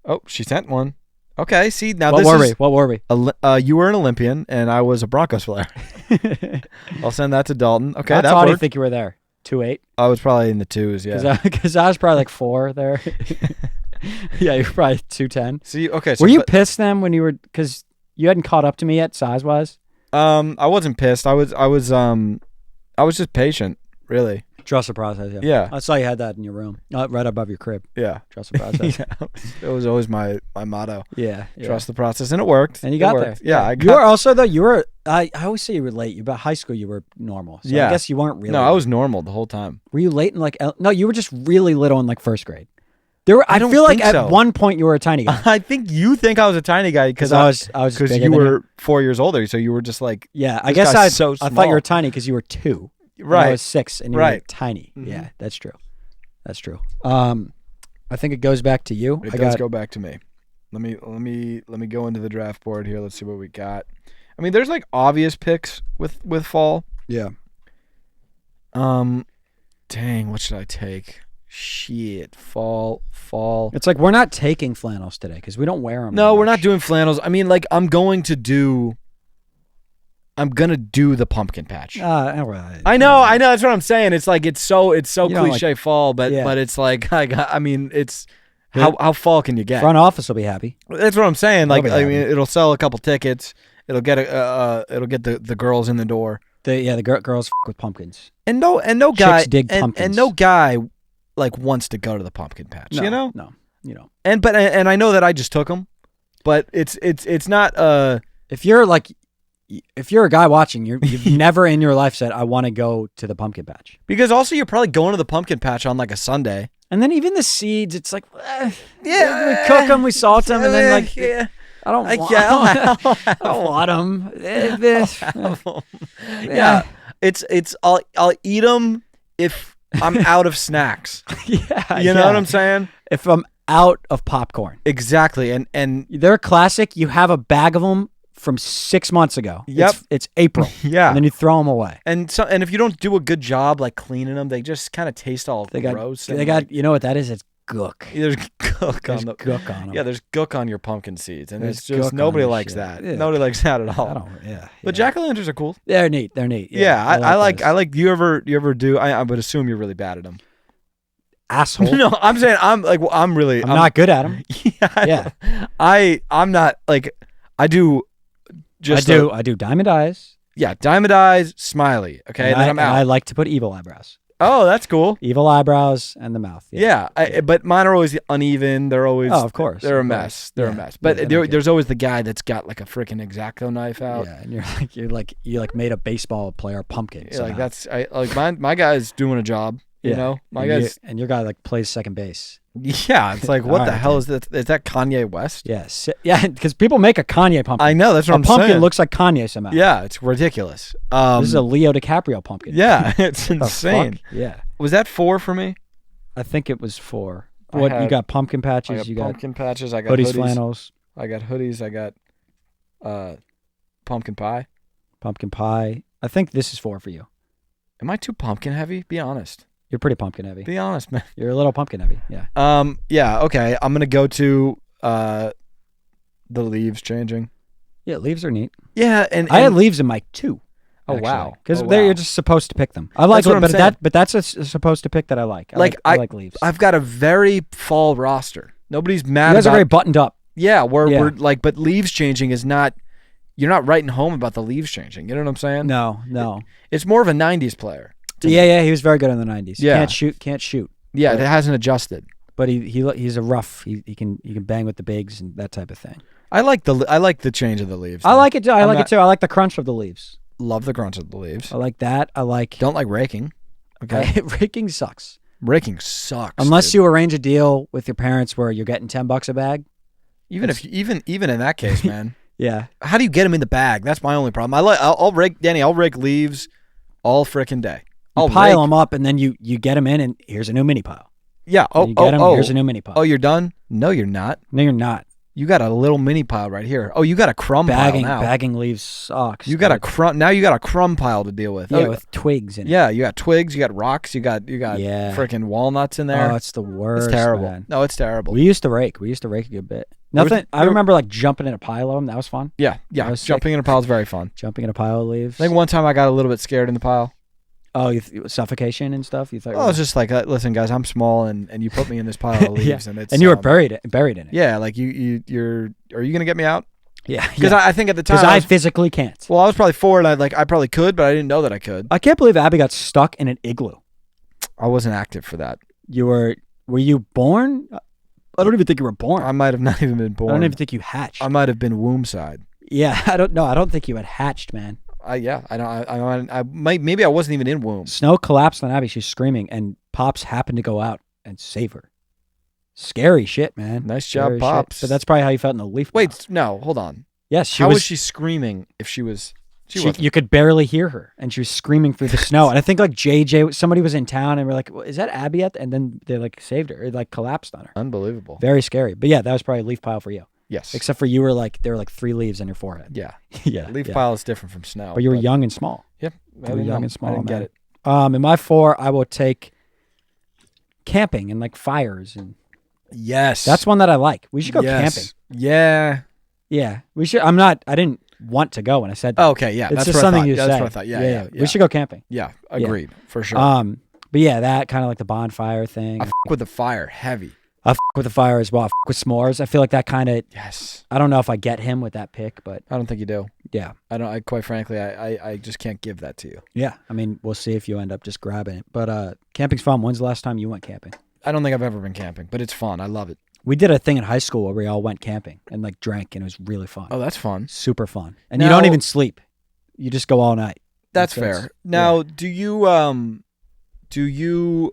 Oh, she sent one. Okay. See, now What this were is we? What were we? you were an Olympian and I was a Broncos player. I'll send that to Dalton. Okay, How that tall do you worked. think you were there? 2'8"? I was probably in the 2s. Yeah. Because I was probably like 4 there. Yeah, you were probably 210. See, okay. So Were you pissed then when you were? Because you hadn't caught up to me yet, size wise. I wasn't pissed. I was just patient. Really. Trust the process. Yeah. Yeah. I saw you had that in your room, right above your crib. Yeah. Trust the process. Yeah. It was always my motto. Yeah. Trust the process, and it worked. And you It got worked. there. Yeah. I You got. were also though. You were. I always say you were late. You about high school. You were normal. So Yeah. I guess you weren't really. No, I late. was normal the whole time. Were you late in like? No, you were just really little in like first grade. There were. I don't feel like think at so. one point you were a tiny guy. I think you think I was a tiny guy because I was just because bigger you than were 4 years older, so you were just like Yeah, I This guess guy's so I thought you small. were tiny because you were 2. And I right. was 6, and you were Right. tiny. Mhm. Yeah, that's true. That's true. All I think it goes back to you. It does go back to me. Let me go into the draft board here. Let's see what we got. I mean, there's like obvious picks with fall. Yeah. Dang, what should I take? Shit, fall. It's like we're not taking flannels today because we don't wear them. No, we're not doing flannels. I mean, like I'm gonna do the pumpkin patch. Right. I know. That's what I'm saying. It's like it's so cliche fall, but Yeah. but it's like I mean, it's how fall can you get? Front office will be happy. That's what I'm saying. Like They'll be I mean, happy. it'll sell a couple tickets. It'll get the girls in the door. The girls with pumpkins. And no guy Chicks dig and pumpkins. no guy like wants to go to the pumpkin patch. No, you know. No. You know. And I know that I just took them, but it's not If you're a guy watching, you've never in your life said, I want to go to the pumpkin patch. because also you're probably going to the pumpkin patch on like a Sunday. And then even the seeds, it's like, Yeah, we cook them, we salt them, and then like, yeah. I don't Like, want, yeah, I don't want them. yeah. It's I'll eat them if I'm out of snacks. Yeah, You know what I'm saying? If I'm out of popcorn, Exactly. And they're classic. You have a bag of them from 6 months ago. Yep. It's April. yeah. And then you throw them away. And if you don't do a good job like cleaning them, they just kind of taste all gross. They got. You know what that is? It's gook. There's gook There's on the gook on them. Yeah, there's gook on your pumpkin seeds, and There's it's just gook on nobody this likes shit. that. Yeah. Nobody likes that at all. I don't. Yeah. But yeah. jack-o'-lanterns are cool. They're neat. They're neat. Yeah, I like those. you ever do. I would assume you're really bad at them. Asshole. No, I'm saying I'm not good at them. Yeah, I'm not like I do. Just I do diamond eyes. Yeah, diamond eyes, smiley. Okay, and then I'm out. I like to put evil eyebrows. Oh, that's cool. Evil eyebrows and the mouth. Yeah, but mine are always uneven. They're always. Oh, of course. They're a of course. mess. They're a Yeah. mess. But Yeah, they're not good. there's always the guy that's got like a freaking X-Acto knife out. Yeah, and you made a baseball player pumpkin. Yeah, like somehow. that's my guy's doing a job. You Yeah. know, my and guy's. and your guy like plays second base. Yeah, it's like what All the right, hell then. is that? Is that Kanye West? Yeah, because people make a Kanye pumpkin. I know that's what a I'm pumpkin saying. looks like Kanye somehow. Yeah, it's ridiculous. This is a Leo DiCaprio pumpkin. Yeah, it's What the insane. fuck? Yeah, Was that 4 for me? I think it was 4. I What you had- got? Pumpkin I patches. got You got pumpkin patches. I got hoodies, hoodies. flannels, I got hoodies. I got pumpkin pie. pumpkin pie. I think this is 4 for you. Am I too pumpkin heavy? Be honest. You're pretty pumpkin heavy. Be honest, man. You're a little pumpkin heavy. Yeah. Yeah. Okay. I'm gonna go to the leaves changing. Yeah, leaves are neat. Yeah, and I had leaves in my 2. Oh, wow. Because Oh, wow. you're just supposed to pick them. I like That's what I'm saying. but that's supposed to pick that I like. I like leaves. I've got a very fall roster. Nobody's mad You guys are about. very buttoned up. Yeah, we're Yeah. like, but leaves changing is not. You're not writing home about the leaves changing. You know what I'm saying? No. It's more of a '90s player. to me. Yeah, he was very good in the 90s. Yeah. Can't shoot. Yeah, But- it hasn't adjusted. But he's a rough. He can bang with the bigs and that type of thing. I like the change of the leaves. I though. like it too. I I'm like not- it too. I like the crunch of the leaves. Love the crunch of the leaves. I like that. I like Don't like raking. Okay, raking sucks. raking sucks. Unless dude. you arrange a deal with your parents where you're getting $10 a bag. even in that case, man. Yeah. How do you get them in the bag? That's my only problem. I'll rake Danny. I'll rake leaves all frickin' day. You I'll pile rake- them up and then you get them in and here's a new mini pile. Yeah. And you get them, here's a new mini pile. Oh, you're done? No, you're not. No, you're not. You got a little mini pile right here. Oh, you got a crumb pile now. Bagging leaves sucks. You got a dude. crumb. Now you got a crumb pile to deal with. Yeah, Oh, with twigs in it. yeah. You got twigs. You got rocks. You got Yeah. freaking walnuts in there. Oh, it's the worst. It's terrible. Man. No, it's terrible. We used to rake a good bit. There was- Nothing. I there- remember like jumping in a pile of them. That was fun. Yeah. That was sick. Jumping in a pile is very fun. Jumping in a pile of leaves. I think one time I got a little bit scared in the pile. Oh, suffocation and stuff. You thought? I was just like, listen, guys, I'm small, and you put me in this pile of leaves, and it's and you were buried in it. Yeah, like you're. Are you gonna get me out? Yeah. Because I think at the time, Because I physically can't. well, I was probably 4, and I probably could, but I didn't know that I could. I can't believe Abby got stuck in an igloo. I wasn't active for that. Were you born? I don't even think you were born. I might have not even been born. I don't even think you hatched. I might have been womb side. Yeah, I don't know. I don't think you had hatched, man. Yeah, I don't. I might. Maybe I wasn't even in womb. Snow collapsed on Abby. She's screaming, and Pops happened to go out and save her. Scary shit, man. Nice job, Scary shit. Pops. But that's probably how you felt in the leaf. pile. Wait, no, hold on. Yes, How was she screaming if she was? wasn't. You could barely hear her, and she was screaming through the snow. And I think like JJ, somebody was in town, and we're like, well, "Is that Abby yet?" And then they like saved her. It like collapsed on her. Unbelievable. Very scary. But yeah, that was probably a leaf pile for you. Yes. Except for you were like there were like 3 leaves on your forehead. Yeah. Yeah. Leaf pile is different from snow. But you were young and small. Yep. You were young and small. I didn't man. get it. In my 4, I will take camping and like fires, and Yes. that's one that I like. We should go Yes. camping. Yeah. Yeah, we should. I didn't want to go when I said that. Oh, okay. Yeah. It's That's just what something I thought. you Yeah, say. that's what I thought. Yeah. We should go camping. Yeah. Agreed. For sure. But yeah, that kind of like the bonfire thing. I f- with the fire heavy. I f with the fire as well. I f with s'mores. I feel like that kind of. Yes. I don't know if I get him with that pick, but I don't think you do. yeah, Quite frankly, I just can't give that to you. yeah. I mean, we'll see if you end up just grabbing it. But camping's fun. When's the last time you went camping? I don't think I've ever been camping, but it's fun. I love it. We did a thing in high school where we all went camping and like drank, and it was really fun. Oh, that's fun. Super fun. And you don't Now- even sleep. You just go all night. That's That's- fair. Now, do you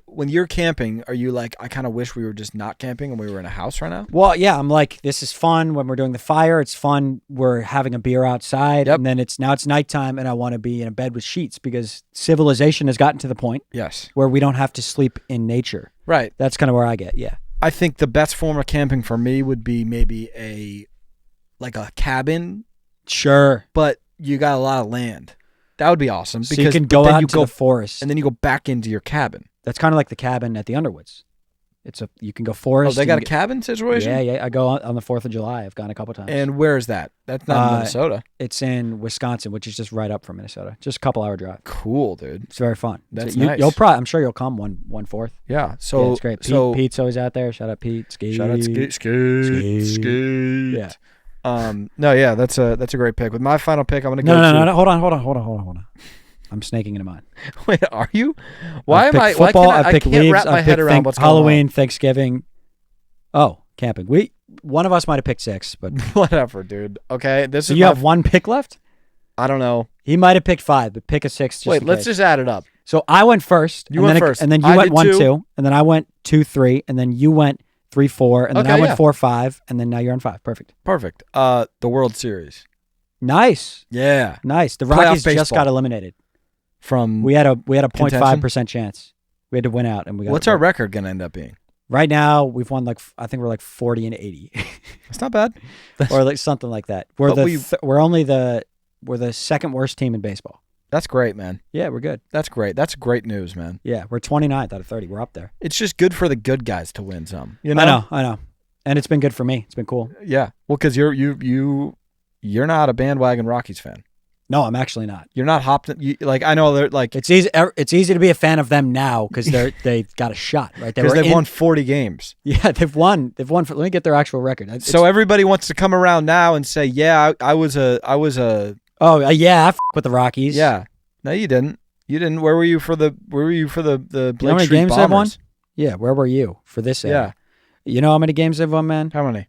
when you're camping, are you like, I kind of wish we were just not camping and we were in a house right now? Well, yeah, I'm like, this is fun when we're doing the fire. It's fun. We're having a beer outside, Yep. and then it's nighttime, and I want to be in a bed with sheets because civilization has gotten to the point Yes. where we don't have to sleep in nature. Right. That's kind of where I get. Yeah. I think the best form of camping for me would be maybe a cabin, Sure. but you got a lot of land. That would be awesome So you can go then out you into go the forest. and then you go back into your cabin. That's kind of like the cabin at the Underwoods. You can go forest. Oh, they you got a can cabin situation? Yeah. I go on the 4th of July. I've gone a couple times. And where is that? That's not in Minnesota. It's in Wisconsin, which is just right up from Minnesota. Just a couple hour drive. Cool, dude. It's very fun. That's you, nice. I'm sure you'll come 1/4. Yeah. So Yeah, it's great. Pete's always out there. Shout out Pete. Ski. shout out Skate. Yeah. No, yeah, that's a great pick. With my final pick, I'm gonna No, go. no, to, no. Hold on. I'm snaking into mine. Wait, are you? Why I've am picked I? Football. Why can't I picked can't leaves. wrap my I've head picked around what's Halloween, Thanksgiving. Oh, camping. One of us might have picked 6, but going on. Whatever, dude. Okay, this so is. you have 1 pick left. I don't know. He might have picked 5, but pick a 6. Just Wait, in let's case. just add it up. So I went first. You and went then first. and then you I went did 1, two. 2, and then I went 2, 3, and then you went 3, 4, and then Okay, I went yeah. 4, 5, and then now you're on 5. Perfect. Perfect. The World Series. Nice. Yeah. The Playoff Rockies just baseball. got eliminated. From We had a Contention? 0.5% chance. We had to win out, and we got. what's our record gonna end up being? Right now? We've won I think we're like 40 and 80, It's not bad. or like something like that. We're But we're the second worst team in baseball. That's great, man. Yeah, we're good. That's great. That's great news, man. Yeah, we're 29th out of 30. We're up there. It's just good for the good guys to win some. You know? I know, and it's been good for me. It's been cool. Yeah. Well, because you're not a bandwagon Rockies fan. No, I'm actually not. You're not hopped. I know they're like It's easy. It's easy to be a fan of them now because they've got a shot, right? because they've won 40 games. Yeah, they've won. Let me get their actual record. So everybody wants to come around now and say, "Yeah, I was a." yeah, I f- with the Rockies. Yeah. No, you didn't. You didn't. Where were you for the You know Blake how many Street games Bombers? they've won? Yeah, where were you for this? Era? Yeah. You know how many games they've won, man? How many?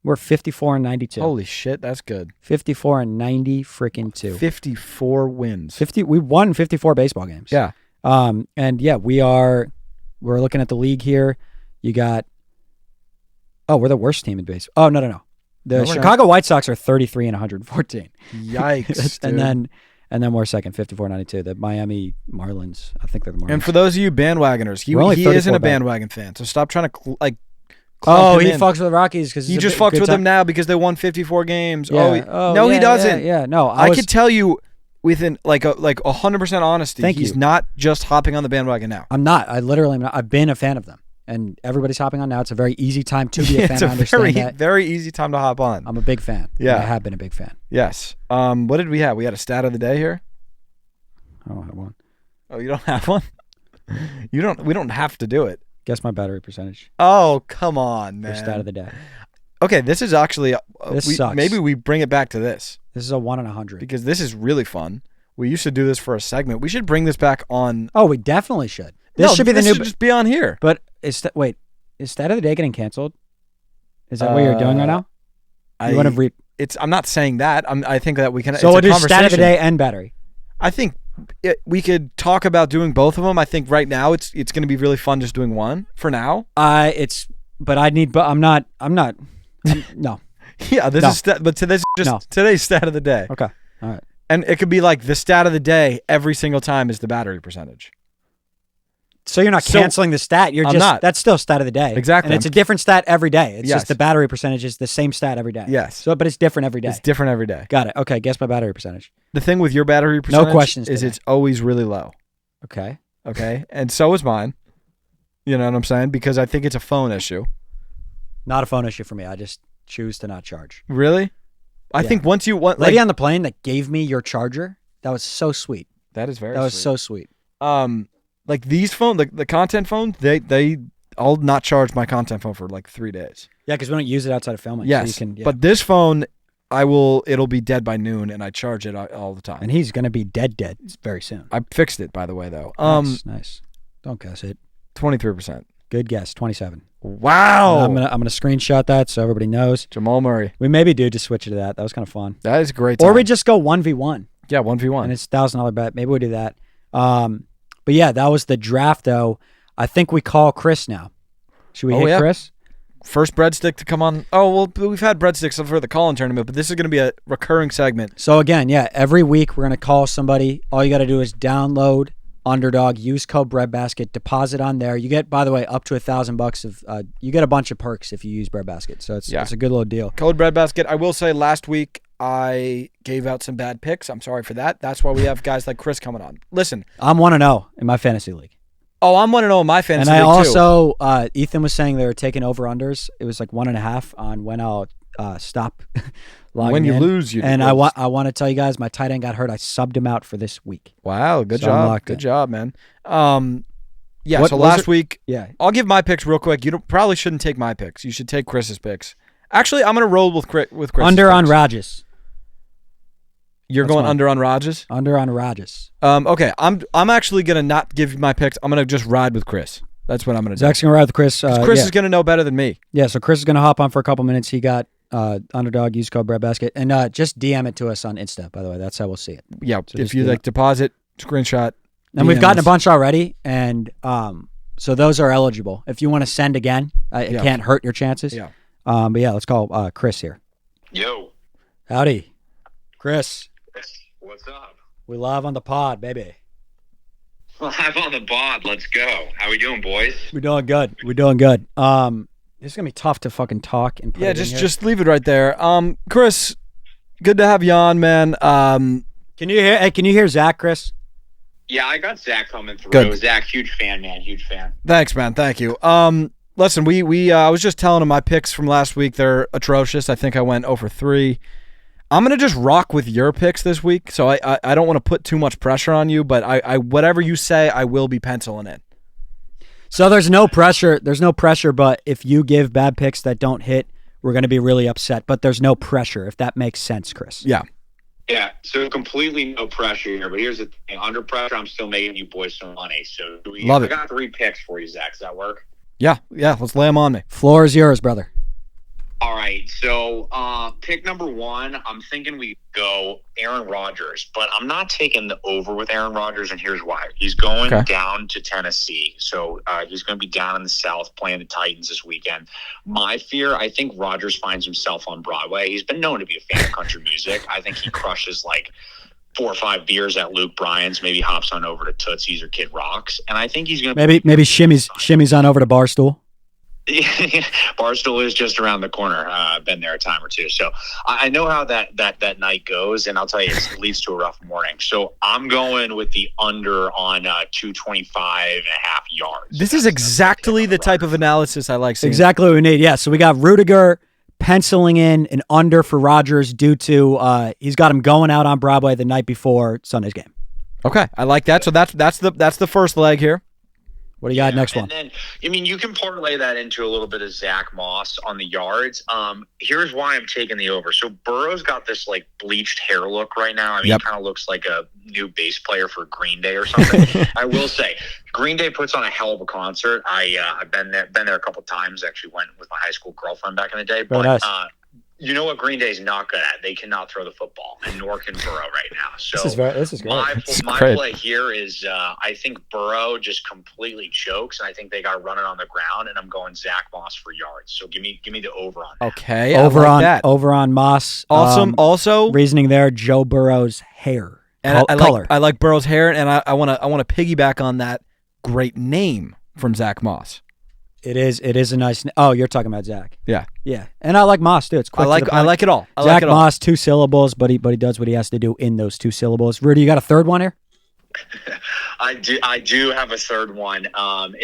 We're 54 and 92. Holy shit, that's good. 54 and 90 freaking 2. 54 wins. 50. We won 54 baseball games. Yeah. And yeah, we're looking at the league here. You got. Oh, we're the worst team in baseball. Oh, no. The No, we're Chicago White Sox are 33 and 114. Yikes, and dude. then we're second, 54-92. The Miami Marlins. I think they're the Marlins. And for those of you bandwagoners, We're only he 34 isn't a back. bandwagon fan. So stop trying to clump Oh, him he in. fucks with the Rockies because He just fucks with them now because they won 54 games. Yeah. No, he doesn't. Yeah. No, I could tell you within like 100% honesty, Thank he's you. not just hopping on the bandwagon now. I'm not. I literally am not. I've been a fan of them, and everybody's hopping on now. It's a very easy time to be a fan. It's I a understand very, that. very easy time to hop on. I'm a big fan. Yeah. I have been a big fan. Yes. What did we have? We had a stat of the day here. I don't have one. Oh, you don't have one? We don't have to do it. Guess my battery percentage. Oh, come on, For man. stat of the day. Okay, this is actually This sucks. maybe we bring it back to this This is a 1 in 100. because this is really fun. We used to do this for a segment. We should bring this back on. Oh, we definitely should. This should be the new. should just be on here. But is stat of the day getting canceled? Is that what you're doing right now? You want to I'm not saying that. I think that we can. So it's we'll a do stat of the conversation. day and battery. I think we could talk about doing both of them. I think right now it's going to be really fun just doing one for now. But I need. But I'm not. No. Yeah, this No. is but today's just No. today's stat of the day. Okay. All right. And it could be like the stat of the day every single time is the battery percentage. So you're not canceling the stat. You're I'm just not. That's still stat of the day. Exactly. And it's a different stat every day. It's Yes. just the battery percentage is the same stat every day. Yes. So, but it's different every day. It's different every day. Got it. Okay. Guess my battery percentage. The thing with your battery percentage questions is today. it's always really low. Okay. Okay. And so is mine. You know what I'm saying? Because I think it's a phone issue. Not a phone issue for me. I just choose to not charge. Really? I Yeah. think once you want, Lady like, on the plane that gave me your charger, that was so sweet. that is very. That was sweet. so sweet. Like these phones, the content phones, I'll not charge my content phone for like 3 days. Yeah, because we don't use it outside of filming. Yes, So you can, yeah. but this phone, it'll be dead by noon, and I charge it all the time. And he's going to be dead very soon. I fixed it, by the way, though. Nice. Don't guess it. 23%. Good guess. 27. Wow. I'm gonna screenshot that so everybody knows. Jamal Murray. We maybe do just switch it to that. That was kind of fun. That is a great. Or time. we just go 1v1. Yeah, 1v1. And it's $1,000 bet. Maybe we'll do that. But yeah, that was the draft though. I think we call Chris now. Should we hit Chris? First breadstick to come on. Oh, well, we've had breadsticks for the call-in tournament, but this is going to be a recurring segment. So again, yeah, every week we're gonna call somebody. All you got to do is download Underdog, use code Breadbasket, deposit on there. You get, by the way, up to $1,000 of. You get a bunch of perks if you use Breadbasket. So it's a good little deal. Code Breadbasket. I will say, last week I gave out some bad picks. I'm sorry for that. That's why we have guys like Chris coming on. Listen, I'm 1-0 in my fantasy league. Oh, I'm 1-0 in my fantasy and I league too. also, Ethan was saying they were taking over-unders. It was like 1.5 on when I'll stop logging When you in. lose, you And lose. I want to tell you guys, my tight end got hurt. I subbed him out for this week. Wow, good So I'm job. locked Good in. job, man. Yeah, What so was last it? week, Yeah. I'll give my picks real quick. You probably shouldn't take my picks. You should take Chris's picks. Actually, I'm going to roll with Chris. Under on Rajas. You're That's going fine. under on Rajas? Under on Rajas. Okay, I'm actually going to not give you my picks. I'm going to just ride with Chris. That's what I'm going to do. Zach's going to ride with Chris. Chris yeah. is going to know better than me. Yeah, so Chris is going to hop on for a couple minutes. He got Underdog, use code Breadbasket. And just DM it to us on Insta, by the way. That's how we'll see it. Yeah, So if just you do like deposit, screenshot. And we've DM gotten a us. bunch already, and so those are eligible. If you want to send again, it Yeah. can't hurt your chances. Yeah. But yeah, let's call Chris here. Yo, Howdy. Chris, what's up? we live on the pod, baby. Live on the bod. Let's go. How we doing, boys? We're doing good. We're doing good. This is going to be tough to fucking talk and put Yeah, it in here. just leave it right there. Chris, good to have you on, man. Can you hear Zach, Chris? Yeah, I got Zach coming through. Good. Zach, huge fan, man. Huge fan. Thanks, man. Thank you. Listen, I was just telling him my picks from last week. They're atrocious. I think I went 0 for 3. I'm gonna just rock with your picks this week. So I don't want to put too much pressure on you, but I whatever you say, I will be penciling in. So there's no pressure. There's no pressure, but if you give bad picks that don't hit, we're going to be really upset. But there's no pressure, if that makes sense, Chris. Yeah. Yeah, so completely no pressure here. But here's the thing. Under pressure, I'm still making you boys some money. So Love it. I got 3 picks for you, Zach. Does that work? Yeah. Let's lay them on me. Floor is yours, brother. All right, so pick number 1, I'm thinking we go Aaron Rodgers, but I'm not taking the over with Aaron Rodgers, and here's why. He's going down to Tennessee, so he's going to be down in the South playing the Titans this weekend. My fear, I think Rodgers finds himself on Broadway. He's been known to be a fan of country music. I think he crushes like 4 or 5 beers at Luke Bryan's, maybe hops on over to Tootsie's or Kid Rock's, and I think he's going to Maybe shimmies on over to Barstool. Barstool is just around the corner. I've been there a time or two. So I know how that night goes, and I'll tell you, it leads to a rough morning. So I'm going with the under on 225 and a half yards. This is exactly the type of analysis I like seeing. Exactly what we need. Yeah, so we got Rudiger penciling in an under for Rodgers due to he's got him going out on Broadway the night before Sunday's game. Okay, I like that. So that's the first leg here. What do you got next one? And then, I mean, you can parlay that into a little bit of Zach Moss on the yards. Here's why I'm taking the over. So Burrow's got this like bleached hair look right now. I mean, He kind of looks like a new bass player for Green Day or something. I will say, Green Day puts on a hell of a concert. I've been there a couple times. Actually, went with my high school girlfriend back in the day. Very But nice. You know what Green Day's not good at? They cannot throw the football, and nor can Burrow right now. So this is great. My play here is I think Burrow just completely chokes, and I think they got to run it on the ground, and I'm going Zach Moss for yards. So give me the over on that. Okay, over I like on that. over on Moss. Awesome. Also, reasoning there, Joe Burrow's hair and color. I like Burrow's hair, and I want to piggyback on that great name from Zach Moss. It is a nice. Oh, you're talking about Zach. Yeah. And I like Moss too. It's quick. I like it all. Zach Moss, 2 syllables, but he does what he has to do in those 2 syllables. Rudy, you got a third one here? I do have a third one.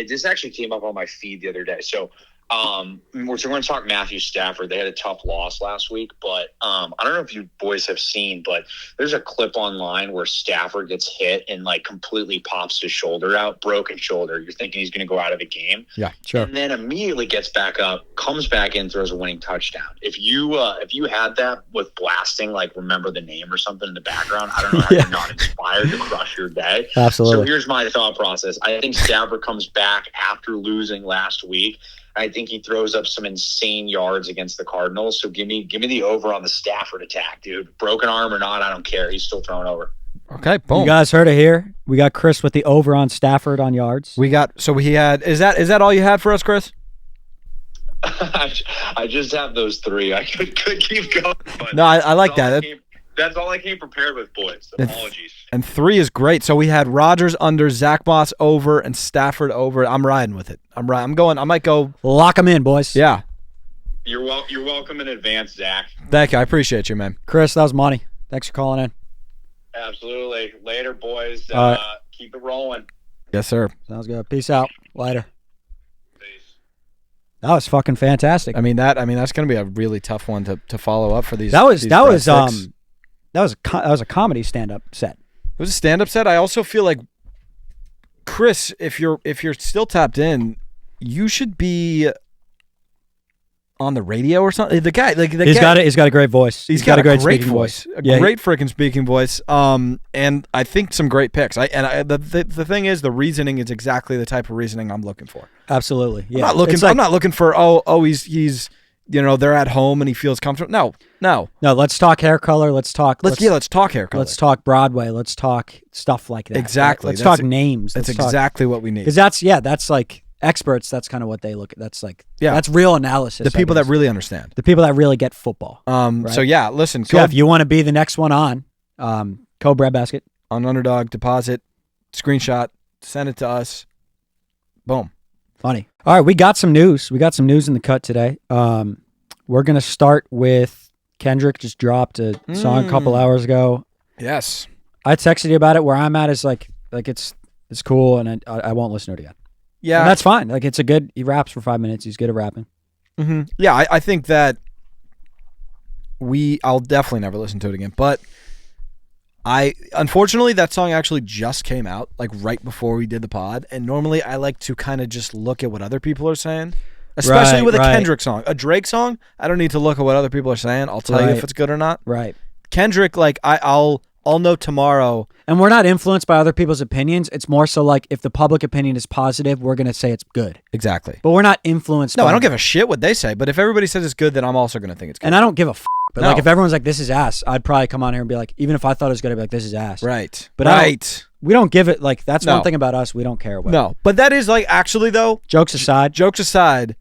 This actually came up on my feed the other day. So we're going to talk Matthew Stafford. They had a tough loss last week, but I don't know if you boys have seen, but there's a clip online where Stafford gets hit and like completely pops his shoulder out, broken shoulder. You're thinking he's going to go out of the game. Yeah, sure. And then immediately gets back up, comes back in, throws a winning touchdown. If you had that with blasting, like remember the name or something in the background, I don't know how you're not inspired to crush your day. Absolutely. So here's my thought process. I think Stafford comes back after losing last week. I think he throws up some insane yards against the Cardinals. So give me the over on the Stafford attack, dude. Broken arm or not, I don't care. He's still throwing over. Okay, boom. You guys heard it here. We got Chris with the over on Stafford on yards. Is that all you had for us, Chris? I just have those 3. I could keep going. But no, I like that. That's all I came prepared with, boys. Apologies. And 3 is great. So we had Rodgers under, Zach Moss over, and Stafford over. I'm riding with it. I might go. Lock them in, boys. Yeah. You're welcome in advance, Zach. Thank you. I appreciate you, man. Chris, that was money. Thanks for calling in. Absolutely. Later, boys. Keep it rolling. Yes, sir. Sounds good. Peace out. Later. Peace. That was fucking fantastic. That's going to be a really tough one to follow up for these. That was breadsticks. a comedy stand-up set. It was a stand-up set. I also feel like, Chris, if you're still tapped in, you should be on the radio or something. The guy, He's got a great voice. He's got a great speaking voice. Great freaking speaking voice. And I think some great picks. The thing is, the reasoning is exactly the type of reasoning I'm looking for. Absolutely. Yeah. I'm not looking for he's they're at home and he feels comfortable. No. Let's talk hair color. Let's talk hair color. Let's talk Broadway. Let's talk stuff like that. Exactly. Let's talk names. That's exactly what we need. Because that's like experts. That's kind of what they look at. That's like that's real analysis. The people that really understand. The people that really get football. Right? So yeah, listen. So if you want to be the next one on, code Breadbasket on Underdog, deposit, screenshot, send it to us. Boom. Funny. All right, we got some news. We got some news in the cut today. We're gonna start with Kendrick. Just dropped a song a couple hours ago. Yes. I texted you about it. Where I'm at is like it's cool, and I won't listen to it again. Yeah, and that's fine. Like it's a good. He raps for 5 minutes. He's good at rapping. Mm-hmm. Yeah, I think that I'll definitely never listen to it again. But unfortunately, that song actually just came out like right before we did the pod. And normally I like to kind of just look at what other people are saying, especially with a Kendrick song. A Drake song, I don't need to look at what other people are saying. I'll tell you if it's good or not. Right. Kendrick, like I'll know tomorrow. And we're not influenced by other people's opinions. It's more so like if the public opinion is positive, we're going to say it's good. Exactly. But we're not influenced. No, I don't give a shit what they say. But if everybody says it's good, then I'm also going to think it's good. And I don't give a But like if everyone's like, this is ass, I'd probably come on here and be like, even if I thought it was good, I'd be like, this is ass. Right. But we don't give it, like, that's one thing about us. We don't care what. No. But that is like, actually though. Jokes aside,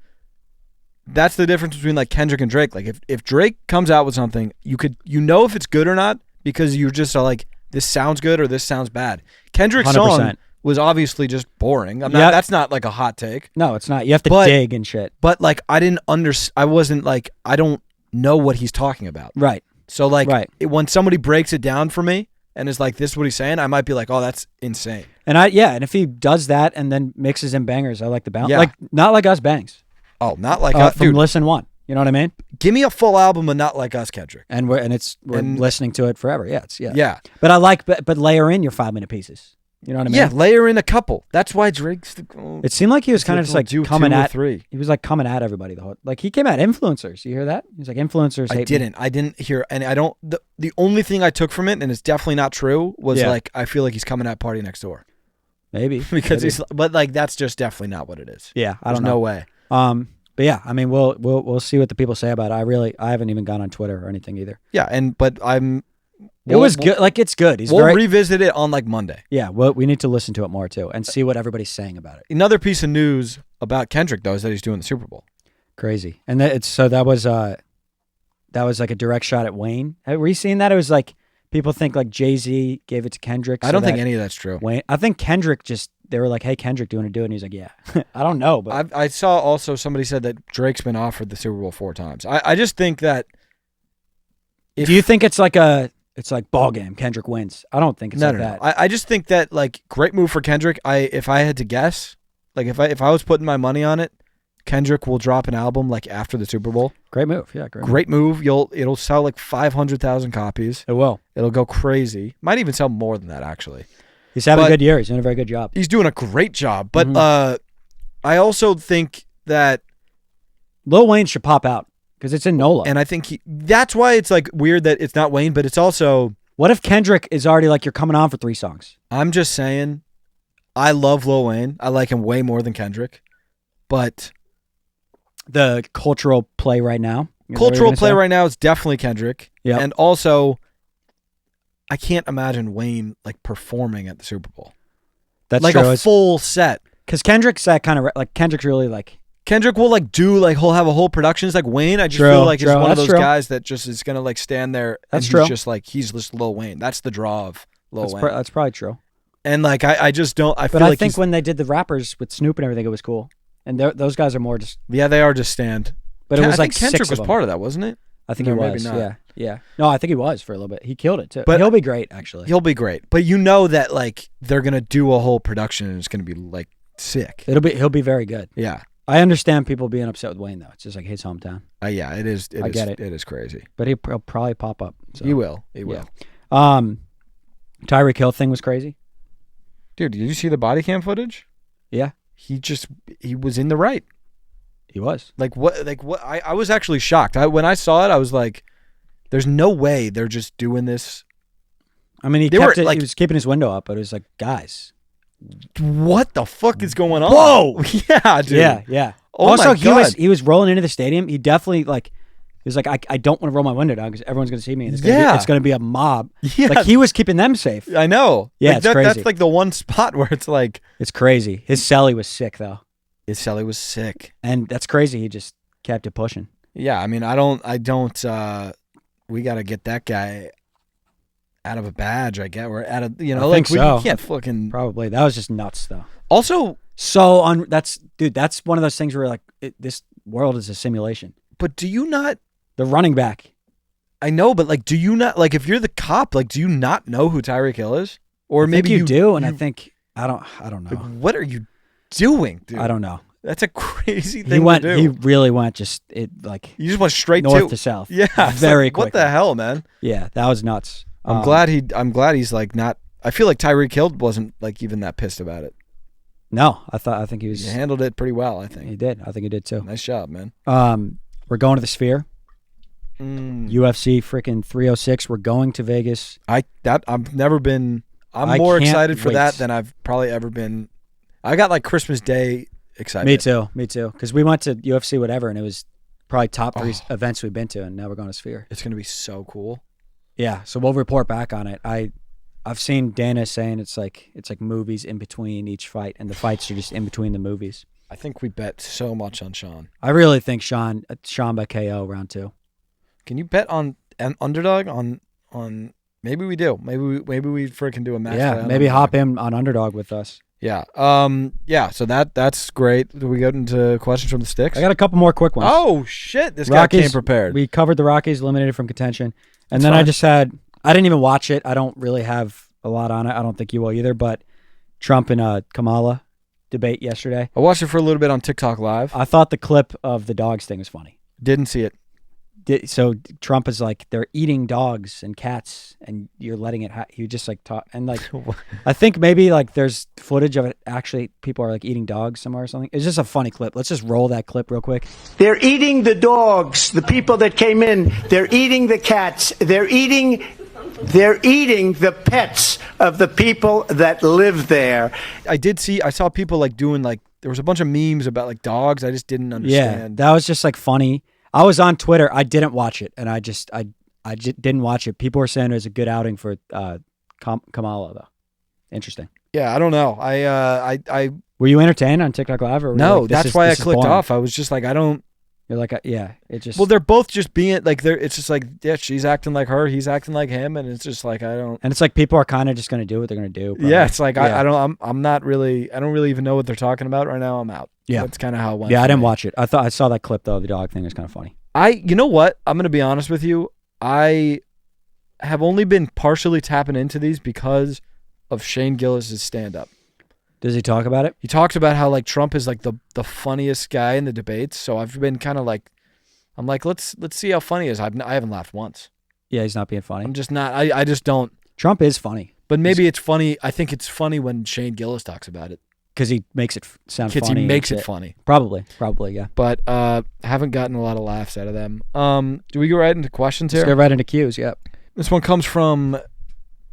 that's the difference between like Kendrick and Drake. Like if Drake comes out with something, you know if it's good or not because you just are like, this sounds good or this sounds bad. Kendrick's 100%. song was obviously just boring. That's not like a hot take. No, it's not. You have to dig and shit. But like I don't know what he's talking about. Right. So like when somebody breaks it down for me and is like, this is what he's saying, I might be like, oh, that's insane. And and if he does that and then mixes in bangers, I like the balance. Yeah. Like not like us bangs. Oh, not like us. From Listen One. You know what I mean? Give me a full album of Not Like Us, Kendrick. And we're listening to it forever. Yeah. But I like but layer in your 5-minute pieces. You know what I mean? Yeah, layer in a couple. That's why Drake's. It seemed like he was kind of just like coming at 3. He was like coming at everybody the whole. Like he came at influencers. You hear that? He's like influencers. I didn't hear, and I don't. The only thing I took from it, and it's definitely not true, was like I feel like he's coming at Party Next Door. Maybe because he's, but like that's just definitely not what it is. Yeah, I There's don't know. No way. But yeah, I mean, we'll see what the people say about it. I haven't even gone on Twitter or anything either. Yeah, but It was good. Like, it's good. We'll revisit it on like Monday. Yeah, we need to listen to it more too and see what everybody's saying about it. Another piece of news about Kendrick though is that he's doing the Super Bowl. Crazy. And that was like a direct shot at Wayne. Were you seeing that? It was like people think like Jay-Z gave it to Kendrick. I don't think any of that's true. Wayne, I think Kendrick they were like, "Hey, Kendrick, do you want to do it?" And he's like, "Yeah." I don't know, but I saw also somebody said that Drake's been offered the Super Bowl 4 times. I just think that. Do you think it's like ball game? Kendrick wins. I don't think it's like that. I just think that like great move for Kendrick. If I had to guess, like if I was putting my money on it, Kendrick will drop an album like after the Super Bowl. Great move. Yeah, great move. It'll sell like 500,000 copies. It will. It'll go crazy. Might even sell more than that actually. He's having a good year. He's doing a very good job. He's doing a great job. But I also think that Lil Wayne should pop out because it's in NOLA. And I think that's why it's like weird that it's not Wayne, but it's also. What if Kendrick is already like, you're coming on for 3 songs? I'm just saying, I love Lil Wayne. I like him way more than Kendrick. But the cultural play right now. Right now is definitely Kendrick. Yeah. And also, I can't imagine Wayne like performing at the Super Bowl. That's like true. A full set. Because Kendrick's that kind of like Kendrick's really like. Kendrick will like do like he'll have a whole production. It's like Wayne. I just feel like he's one of those guys that just is gonna like stand there. That's and true. He's just like he's just Lil Wayne. That's the draw of Lil Wayne. That's probably true. And like I just don't. I think when they did the rappers with Snoop and everything, it was cool. And those guys are more just. Yeah, they are just stand. But it was I like think Kendrick 6 of was them. part of that, wasn't it? I think he was. Maybe not. Yeah. No, I think he was for a little bit. He killed it too. But he'll be great, actually. He'll be great. But you know that like they're gonna do a whole production and it's gonna be like sick. He'll be very good. Yeah. I understand people being upset with Wayne though. It's just like his hometown. Yeah, it is. I get it. It is crazy. But he'll probably pop up. So. He will. He will. Yeah. Tyreek Hill thing was crazy. Dude, did you see the body cam footage? Yeah. He was in the right. He was. Like what? I was actually shocked. When I saw it, I was like, "There's no way they're just doing this." I mean, he was keeping his window up, but it was like, guys, what the fuck is going on? Whoa! Yeah, dude. Yeah. Oh also, my God. he was rolling into the stadium. He definitely he was like, I don't want to roll my window down because everyone's gonna see me. And it's gonna be a mob. Yeah. Like he was keeping them safe. I know. Yeah, like it's crazy. That's like the one spot where it's like it's crazy. His celly was sick though. His celly was sick, and that's crazy. He just kept it pushing. Yeah, I mean, I don't. We got to get that guy out of a badge. I get we're out of I think so. We can't fucking probably. That was just nuts though. Also, that's one of those things where like this world is a simulation. But do you not? The running back. I know, but like, do you not like if you're the cop? Like, do you not know who Tyreek Hill is? Or maybe you do, and I think I don't know. Like, what are you doing, dude? I don't know. That's a crazy thing to do. He really went you just went straight north to south. Yeah, very like, quick. What the hell, man? Yeah, that was nuts. I'm glad he's like not. I feel like Tyreek Hill wasn't like even that pissed about it. No, I think he was. He handled it pretty well. I think he did. I think he did too. Nice job, man. We're going to the Sphere. UFC freaking 306. We're going to Vegas. I've never been. I'm more excited for that than I've probably ever been. I got like Christmas Day excited. Me too. Because we went to UFC whatever, and it was probably top 3 events we've been to, and now we're going to Sphere. It's gonna be so cool. Yeah, so we'll report back on it. I've seen Dana saying it's like movies in between each fight, and the fights are just in between the movies. I think we bet so much on Sean. I really think Sean by KO round 2. Can you bet on an Underdog on? Maybe we do. Maybe we freaking do a match. Yeah, maybe hop in on Underdog with us. Yeah. Yeah. So that's great. Do we go into questions from the sticks? I got a couple more quick ones. Oh shit! This guy came prepared. We covered the Rockies, eliminated from contention, and then I didn't even watch it. I don't really have a lot on it. I don't think you will either. But Trump and Kamala debate yesterday. I watched it for a little bit on TikTok Live. I thought the clip of the dogs thing was funny. Didn't see it. So Trump is like, they're eating dogs and cats, and you're letting it. You just like talk and like, I think maybe like there's footage of it. Actually, people are like eating dogs somewhere or something. It's just a funny clip. Let's just roll that clip real quick. They're eating the dogs. The people that came in. They're eating the cats. They're eating the pets of the people that live there. I saw people like doing like there was a bunch of memes about like dogs. I just didn't understand. Yeah, that was just like funny. I was on Twitter. I didn't watch it, and I just didn't watch it. People were saying it was a good outing for Kamala, though. Interesting. Yeah, I don't know. I Were you entertained on TikTok Live? Or were you no, like, that's why I clicked off. I was just like, I don't. You're like, yeah, it just. Well, they're both just being like they're. It's just like, yeah, she's acting like her, he's acting like him, and it's just like I don't. And it's like people are kind of just gonna do what they're gonna do. Probably. Yeah, it's like Yeah. I don't. I'm not really. I don't really even know what they're talking about right now. I'm out. Yeah, that's kind of how it went. Yeah, I for didn't me. watch it. I saw that clip though. The dog thing was kind of funny. You know what? I'm gonna be honest with you. I have only been partially tapping into these because of Shane Gillis' stand-up. Does he talk about it? He talks about how like Trump is like the funniest guy in the debates. So I've been kind of like, I'm like, let's see how funny he is. I haven't laughed once. Yeah, he's not being funny. I'm just not. I just don't. Trump is funny, But maybe it's funny. I think it's funny when Shane Gillis talks about it. because he makes it sound Because funny. he makes it funny. Probably, yeah. But haven't gotten a lot of laughs out of them. Do we go right into questions Let's here? go right into Q's. Yep. This one comes from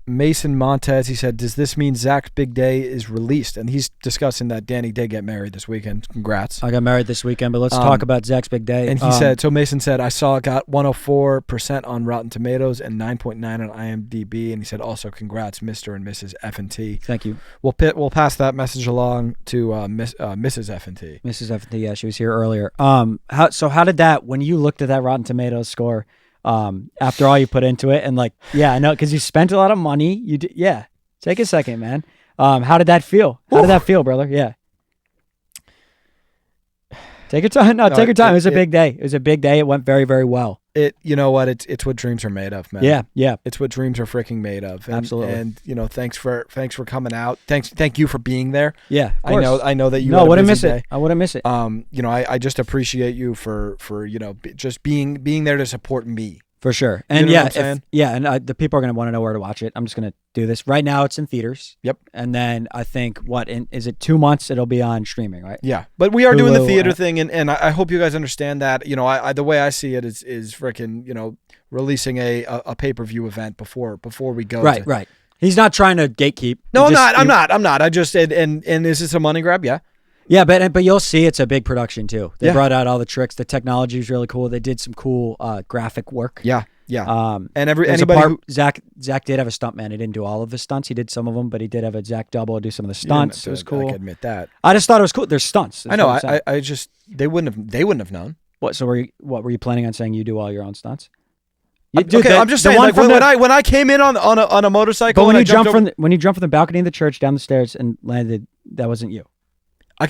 Mason Montez. He said, does this mean Zach's big day is released? And he's discussing that Danny did get married this weekend. Congrats. I got married this weekend, but let's talk about Zach's big day. And he said, so Mason said, I saw it got 104% on Rotten Tomatoes and 9.9 on IMDb. And he said, also, congrats, Mr. and Mrs. F&T. Thank you. We'll pass that message along to Mrs. F&T. Mrs. F&T, yeah, she was here earlier. How did that, when you looked at that Rotten Tomatoes score, after all you put into it, and like, yeah, I know, because you spent a lot of money. You did, yeah. Take a second, man. How did that feel? How did that feel, brother? Yeah. Take your time. No, take your time. It was a big day. It was a big day. It went very, very well. You know what? It's what dreams are made of, man. Yeah. It's what dreams are freaking made of. And, Absolutely. And thanks for coming out. Thank you for being there. Yeah, of course. I know that you. No, I wouldn't miss day. it. I wouldn't miss it. I just appreciate you for just being there to support me. For sure. And know what I'm saying? the people are going to want to know where to watch it. I'm just going to do this. Right now it's in theaters. Yep. And then I think, is it 2 months? It'll be on streaming, right? Yeah. But we are doing the Hulu, theater thing, and I hope you guys understand that. I the way I see it is freaking, releasing a pay-per-view event before we go. Right. He's not trying to gatekeep. No, I'm not. I just and is this a money grab? Yeah. Yeah, but you'll see it's a big production too. They Yeah. brought out all the tricks. The technology is really cool. They did some cool graphic work. Yeah. And There's a anybody part- Zach did have a stuntman. He didn't do all of the stunts. He did some of them, but he did have a Zach double do some of the stunts. It was I cool. can admit that. I just thought it was cool. There's stunts. I know. I just they wouldn't have known. What? So were you planning on saying you do all your own stunts? I'm just saying. Like, when I came in on a motorcycle, But when and you I jumped jumped from the balcony of the church down the stairs and landed, that wasn't you.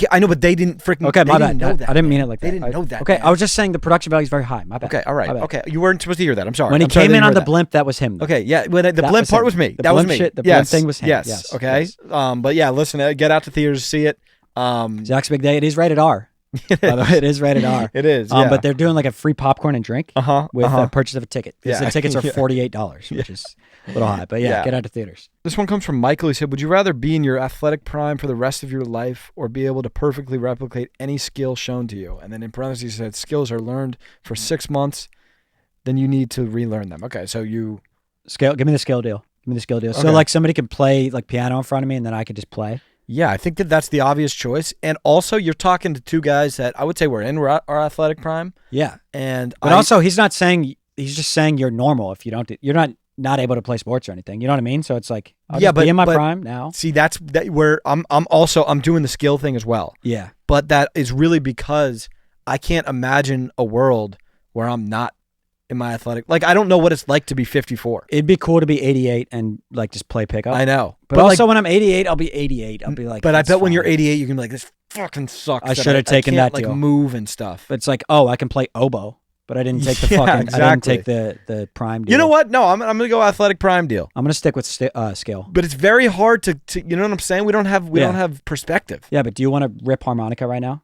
I know, but they didn't freaking. Okay, my they bad. didn't know that, I didn't mean man. it like that. They didn't know that. Okay, man. I was just saying the production value is very high. My bad. Okay, all right. My bad. Okay, you weren't supposed to hear that. I'm sorry. When he I'm sorry came that in you on heard the that. blimp, that was him. Though. Okay, yeah. When the That blimp was part him. was me. The That was blimp me. shit- the yes. blimp thing was him. Yes. Yes. Okay. Yes. But yeah, listen. Get out to theaters, see it. Zach's big day. It is rated R. By the way, it is rated R. It is. Yeah. But they're doing like a free popcorn and drink with purchase of a ticket. Yeah. The tickets are Yeah. $48, which is a little high. But yeah, get out to theaters. This one comes from Michael. He said, would you rather be in your athletic prime for the rest of your life or be able to perfectly replicate any skill shown to you? And then in parentheses, he said, skills are learned for 6 months, then you need to relearn them. Okay, so you... Give me the skill deal. Okay. So like somebody can play like piano in front of me and then I could just play. Yeah, I think that's the obvious choice. And also, you're talking to two guys that I would say were in our athletic prime. Yeah. But also, he's not saying... He's just saying you're normal if you don't... You're not able to play sports or anything. You know what I mean? So it's like, I'll just be in my prime now. See, that's where I'm doing the skill thing as well. Yeah. But that is really because I can't imagine a world where I'm not in my athletic. Like, I don't know what it's like to be 54. It'd be cool to be 88 and like just play pickup. I know. But also when I'm 88, I'll be 88. I'll be like, but I bet "That's when you're fine." 88, you can be like, this fucking sucks. I should have taken can't, that deal. like, move and stuff. It's like, oh, I can play oboe, but I didn't take the Yeah, fucking. exactly. I didn't take the prime deal. You know what? No, I'm gonna go athletic prime deal. I'm gonna stick with skill. But it's very hard to you know what I'm saying? We don't have perspective. Yeah, but do you want to rip harmonica right now?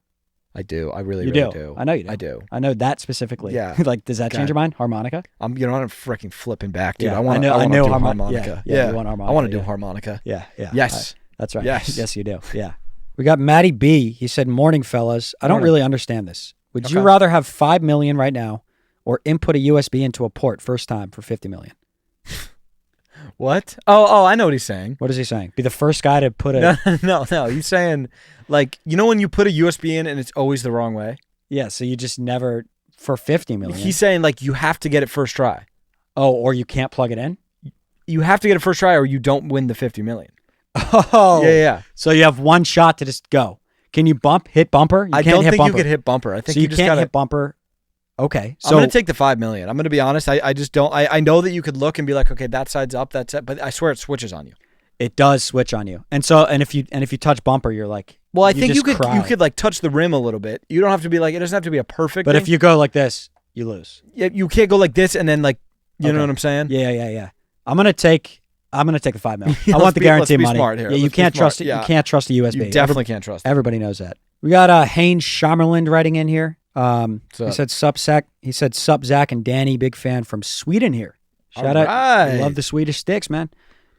I do. I really, You really do. do. I know you do. I do. I know that specifically. Yeah. Like, does that change your mind? Harmonica? I'm freaking flipping back, dude. Yeah, I want to I know do harmonica. harmonica. Yeah, you want harmonica, I want to do yeah. harmonica. Yeah. Yes. That's right. Yes. Yes, you do. Yeah. We got Matty B. He said, "Morning, fellas. I don't Morning. really understand this. Would you Okay. rather have $5 million right now, or input a USB into a port first time for $50 million?" What? Oh, I know what he's saying. What is he saying? Be the first guy to put a... No. He's saying, like, you know when you put a USB in and it's always the wrong way? Yeah, so you just never... For 50 million. He's saying, like, you have to get it first try. Oh, or you can't plug it in? You have to get it first try or you don't win the 50 million. Oh. Yeah. So you have one shot to just go. Can you hit bumper? I don't think you could hit bumper. I think so you just can't gotta... hit bumper. Okay. So I'm going to take the 5 million. I'm going to be honest. I just don't. I know that you could look and be like, okay, that side's up, that's it. But I swear it switches on you. It does switch on you. And so, and if you touch bumper, you're like, well, I think you could cry. you could like touch the rim a little bit. You don't have to be like, it doesn't have to be a perfect But thing. if you go like this, you lose. Yeah, you can't go like this and then like, you know what I'm saying? Yeah. I'm gonna take the 5 mil. I want the guarantee money. Smart here. Yeah, you can't trust it. You can't trust a USB. You definitely can't trust it. Everybody knows that. We got Haynes Shammerland writing in here. He said sup Zach. He said sup Zach and Danny. Big fan from Sweden here. Shout out. I love the Swedish sticks, man.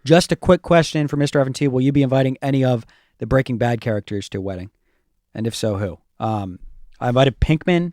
Just a quick question for Mr. Evan T. Will you be inviting any of the Breaking Bad characters to a wedding? And if so, who? I invited Pinkman.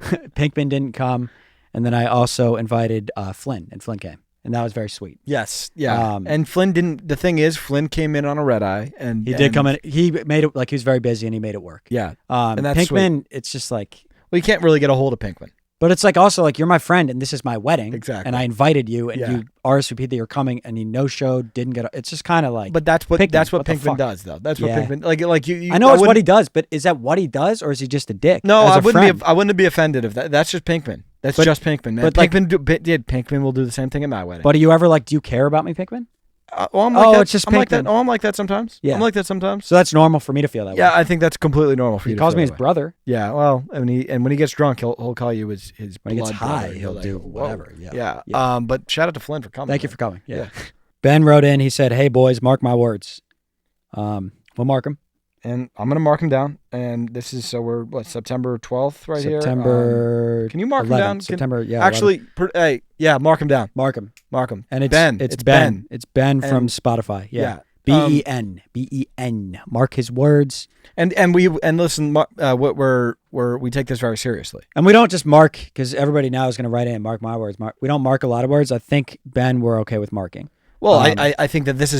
Pinkman didn't come. And then I also invited Flynn, and Flynn came. And that was very sweet. Yes, yeah. And Flynn didn't. The thing is, Flynn came in on a red eye, and he did come in. He made it like he was very busy, and he made it work. Yeah, and that's Pinkman. Sweet. It's just like you can't really get a hold of Pinkman. But it's like also like you're my friend, and this is my wedding. Exactly. And I invited you, and you RSVP'd that you're coming, and you no-showed, didn't get. It's just kind of like. But that's what Pinkman does, though. That's what Pinkman like you. I know it's what he does, but is that what he does, or is he just a dick? No, I wouldn't be offended if that. That's just Pinkman. That's just Pinkman, man. But Pinkman will do the same thing at my wedding. But do you ever do you care about me, Pinkman? It's just Pinkman. I'm like that sometimes. Yeah. I'm like that sometimes. So that's normal for me to feel that way. Yeah, I think that's completely normal for you. He calls me his brother. Yeah, well, when he gets drunk, he'll call you his when he gets high, brother. he'll do whatever. Yeah. But shout out to Flynn for coming. Thank you for coming. Yeah. Ben wrote in. He said, "Hey boys, mark my words." We'll mark him. And I'm going to mark him down. And this is, so we're, September 12th here? September. Can you mark 11th, him down? September, yeah. Actually, mark him down. Mark him. And it's Ben. It's Ben. It's Ben from Spotify. Yeah. Ben. Ben. Mark his words. And listen, we take this very seriously. And we don't just mark, because everybody now is going to write in, mark my words. We don't mark a lot of words. I think, Ben, we're okay with marking. Well, I think that this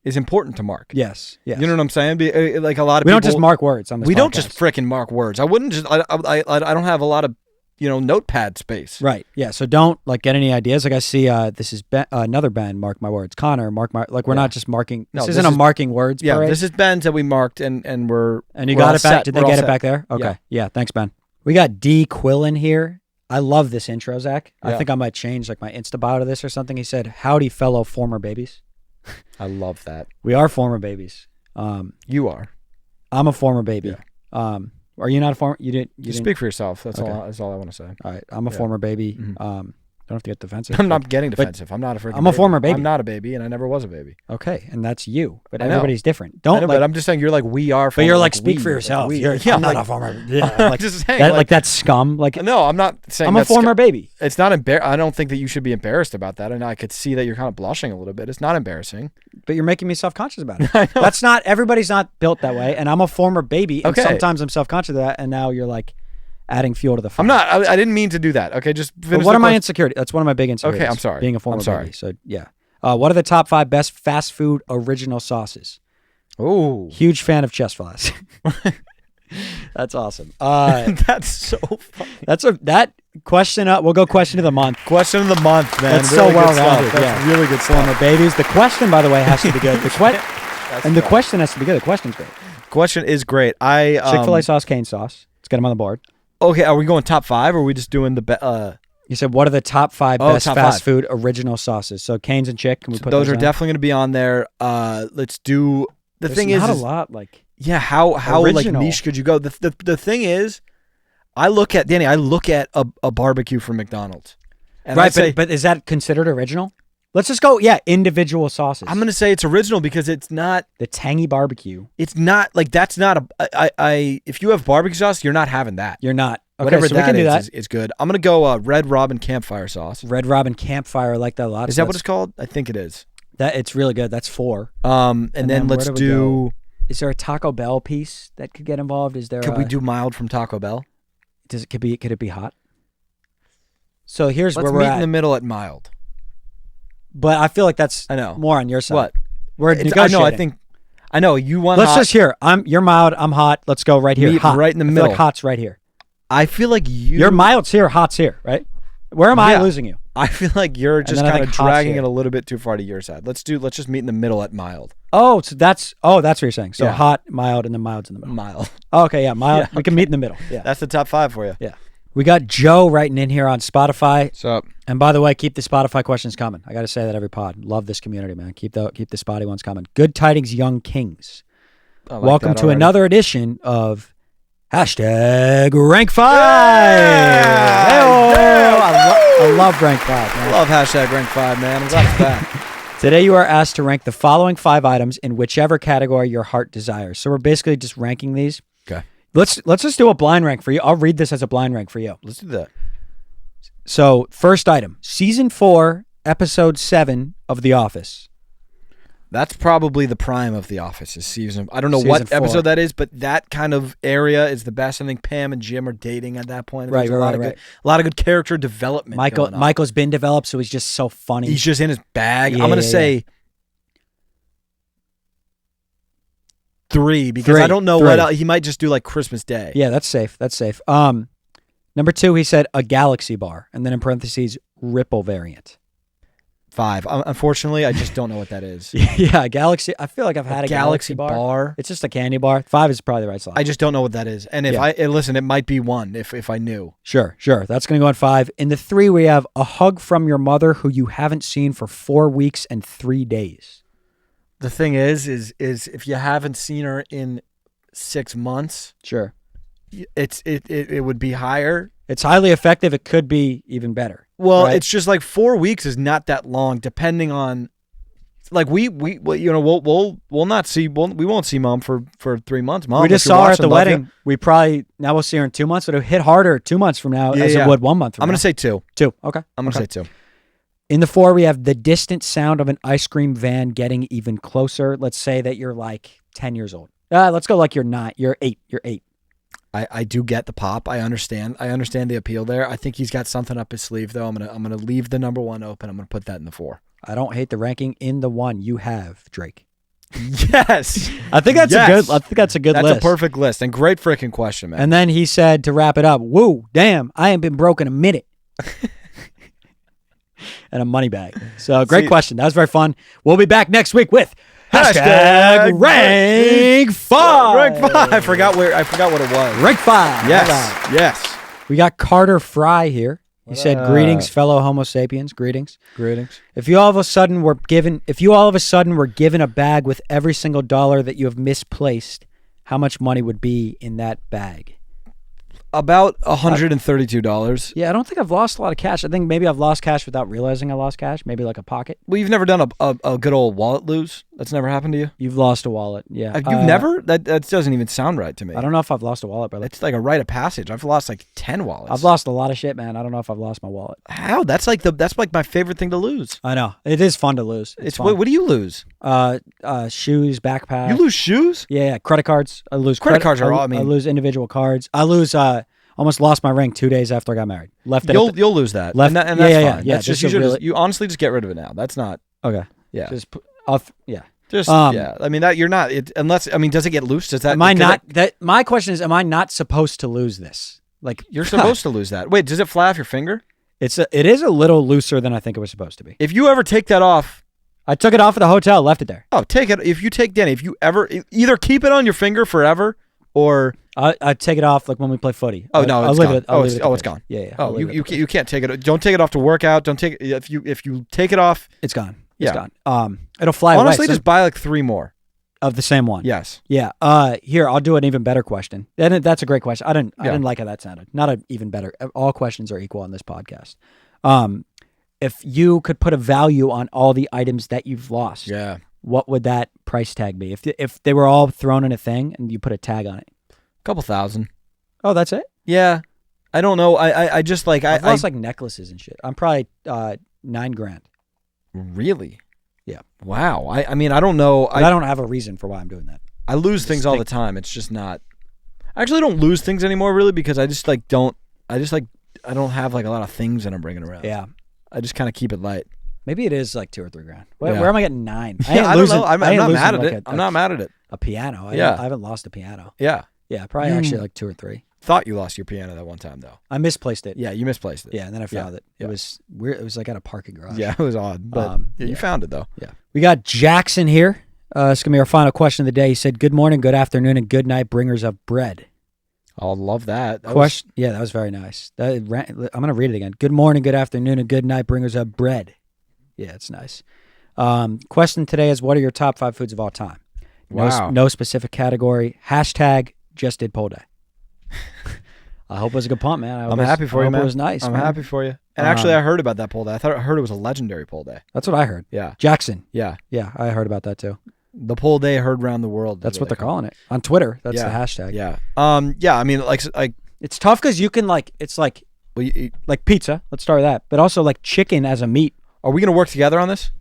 is important to mark. Yes. You know what I'm saying? Like a lot of we people, don't just mark words on this. We don't just freaking mark words. I wouldn't just. I don't have a lot of notepad space. Right. Yeah. So don't get any ideas. Like I see, this is Ben, another Ben. Mark my words. Connor. Mark my. We're not just marking. This isn't a marking words. Yeah. Parade. This is Ben's that we marked and we're. And you got it back. Did they get it back there? Okay. Yeah. Thanks, Ben. We got D Quillen here. I love this intro, Zach. I think I might change my Insta bio to this or something. He said, "Howdy, fellow former babies." I love that. We are former babies. You are. I'm a former baby. Yeah. Are you not a former? You didn't. You speak for yourself. That's all. That's all I want to say. All right. I'm a former baby. Mm-hmm. Don't have to get defensive. I'm not getting defensive. I'm not a freaking. I'm a former baby. I'm not a baby, and I never was a baby. Okay, and that's you. But everybody's different. Don't. But I'm just saying you're like we are. But you're speak for yourself. I'm not a former. Yeah. Just saying. That's scum. No, I'm not saying. I'm a former baby. It's not I don't think that you should be embarrassed about that, and I could see that you're kind of blushing a little bit. It's not embarrassing. But you're making me self-conscious about it. That's not. Everybody's not built that way, and I'm a former baby. And sometimes I'm self-conscious of that, and now you're adding fuel to the fire. I'm not. I didn't mean to do that. Okay, just finish. But what are my insecurities? That's one of my big insecurities. Okay, I'm sorry. Being a former baby. So yeah. What are the top 5 best fast food original sauces? Oh, huge fan of chest flies. That's awesome. That's so funny. That question. We'll go question of the month. Question of the month, man. That's really so well rounded. That's really good stuff. Former babies. The question, by the way, has to be good. The question has to be good. The question's great. Question is great. Chick-fil-A sauce, cane sauce. Let's get them on the board. Okay, are we going top 5 or are we just doing the You said what are the top 5 best fast food original sauces? So Cane's and Chick. Can we put those are definitely going to be on there. Let's do the There's thing not is a lot how original. niche could you go? The thing is, I look at a barbecue from McDonald's. And right, but is that considered original? Let's just go, individual sauces. I'm going to say it's original because it's not the tangy barbecue. It's not that's not if you have barbecue sauce, you're not having that. You're not. Okay, whatever so that we can do that. Is good. I'm going to go Red Robin campfire sauce. Red Robin campfire, I like that a lot. Is that what it's called? I think it is. That it's really good. That's 4. And then let's do. Is there a Taco Bell piece that could get involved? Is there? Could we do mild from Taco Bell? Could it be hot? So here's let's where we're meet at. In the middle at mild. but I feel like that's I know. more on your side. What? We're I negotiating. know. I know you want. Let's hot. just hear. You're mild. I'm hot. Let's go right here. Meet Hot. right in the I feel middle. like hot's right here. I feel like You're mild's here. Hot's here. Right? Where am I losing you? I feel like you're just then I kind of think hot's dragging here. it a little bit too far to your side. Let's just meet in the middle at mild. Oh, so that's what you're saying. So Yeah. hot, mild, and then mild's in the middle. Mild. Oh, okay, yeah, mild. Yeah, We can meet in the middle. Yeah. That's the top 5 for you. Yeah. We got Joe writing in here on Spotify. What's up? And by the way, keep the Spotify questions coming. I got to say that every pod. Love this community, man. Keep the spotty ones coming. Good tidings, young kings. I like Welcome that to already. another edition of #Rank 5. I love Rank 5, man. I love #Rank 5, man. I'm glad it's back. Today you are asked to rank the following 5 items in whichever category your heart desires. So we're basically just ranking these. Okay. Let's just do a blind rank for you. I'll read this as a blind rank for you. Let's do that. So, first item, season 4, episode 7 of The Office. That's probably the prime of The Office is season. I don't know Season what 4. episode that is, but that kind of area is the best. I think Pam and Jim are dating at that point. Right, There's right. a lot of good character development. going on. Michael's been developed, so he's just so funny. He's just in his bag. Yeah, I'm gonna yeah, say 3 because 3, I don't know 3. what else. He might just do like Christmas Day. Yeah, that's safe. That's safe. Number 2, he said a Galaxy bar, and then in parentheses, Ripple variant. 5. Unfortunately, I just don't know what that is. Yeah, Galaxy. I feel like I've had a Galaxy bar. It's just a candy bar. 5 is probably the right slot. I just don't know what that is. And if listen, it might be 1 if I knew. Sure. That's going to go on 5. In the 3, we have a hug from your mother who you haven't seen for 4 weeks and 3 days. The thing is if you haven't seen her in 6 months, Sure. it would be higher. It's highly effective. It could be even better. Well, right? it's just like 4 weeks is not that long, depending on, like we won't see mom for 3 months. Mom, we just if you're saw her at watching, the love you. wedding. We probably now we'll see her in 2 months. It'll hit harder 2 months from now as it would 1 month from I'm now. gonna say 2. 2. Okay. I'm gonna say 2. In the 4, we have the distant sound of an ice cream van getting even closer. Let's say that you're like 10 years old. Let's go like you're 9. You're 8. You're 8. I do get the pop. I understand the appeal there. I think he's got something up his sleeve though. I'm gonna leave the number 1 open. I'm gonna put that in the 4. I don't hate the ranking. In the 1, you have Drake. Yes. I think that's a good list. That's a perfect list and great freaking question, man. And then he said to wrap it up, woo, damn, I ain't been broke in a minute. And a money bag. So great question. That was very fun. We'll be back next week with #Rank 5. Rank 5. I forgot what it was. Rank 5. Yes. We got Carter Fry here. He said, "Greetings, fellow Homo sapiens. Greetings. If you all of a sudden were given a bag with every single dollar that you have misplaced, how much money would be in that bag?" About $132. Yeah, I don't think I've lost a lot of cash. I think maybe I've lost cash without realizing I lost cash. Maybe like a pocket. Well, you've never done a good old wallet lose? That's never happened to you? You've lost a wallet. Yeah. You've never? That doesn't even sound right to me. I don't know if I've lost a wallet, brother. It's like a rite of passage. I've lost like 10 wallets. I've lost a lot of shit, man. I don't know if I've lost my wallet. How? That's like my favorite thing to lose. I know. It is fun to lose. It's fun. What do you lose? Shoes, backpack. You lose shoes? Yeah. Credit cards. I lose credit cards are all. I lose individual cards. I lose. Almost lost my ring 2 days after I got married. Left it. You'll lose that. Left. And that's yeah, fine. Yeah. That's just you honestly just get rid of it now. That's not okay. Yeah. Yeah. Yeah. I mean that you're not unless does it get loose? Does that? Am I not? My question is, am I not supposed to lose this? Like you're supposed to lose that. Wait, does it fly off your finger? It is a little looser than I think it was supposed to be. If you ever take that off, I took it off at the hotel, left it there. Oh, take it. If you ever either keep it on your finger forever or I take it off like when we play footy. Oh no, it's gone. It's gone. Yeah. Oh, you can't take it. Don't take it off to work out. Don't take it if you take it off. It's gone. It's gone. It'll fly away. Honestly, just buy like 3 more of the same one. Yes. Yeah. Here I'll do an even better question. That's a great question. I didn't like how that sounded. Not an even better. All questions are equal on this podcast. If you could put a value on all the items that you've lost, what would that price tag be? If they were all thrown in a thing and you put a tag on it. Couple thousand. Oh, that's it? Yeah. I don't know. I just like I've lost like necklaces and shit. I'm probably $9,000. Really? Yeah. Wow. I mean I don't know. I don't have a reason for why I'm doing that. I lose things all the time. It's just not. I actually don't lose things anymore really because I don't have like a lot of things that I'm bringing around. Yeah. I just kind of keep it light. Maybe it is like $2 or $3 grand. Where, Yeah. where am I getting 9? I Yeah, I don't know. I'm I ain't not losing mad at like it. I'm not mad at it. A piano. I haven't lost a piano. Yeah. Yeah, probably actually like 2 or 3. Thought you lost your piano that one time though. I misplaced it. Yeah, you misplaced it. Yeah, and then I found it. It Yeah. was weird. It was like at a parking garage. Yeah, it was odd, but you found it though. Yeah. We got Jackson here. It's going to be our final question of the day. He said, good morning, good afternoon, and good night, bringers of bread. I'll love that. Question. Yeah, that was very nice. I'm going to read it again. Good morning, good afternoon, and good night, bringers of bread. Yeah, it's nice. Question today is, what are your top 5 foods of all time? Wow. No specific category. Hashtag just did poll day. I hope it was a good punt, man. I'm happy for you, man. It was nice. I'm man. happy for you. And actually, I heard about that poll day. I heard it was a legendary poll day. That's what I heard. Yeah. Jackson. Yeah. Yeah, I heard about that too. The poll day heard around the world. That's what they're calling it on Twitter. That's the hashtag. Yeah. Yeah. I mean, like it's tough because you can it's like like pizza. Let's start with that, but also like chicken as a meat. Are we gonna work together on this?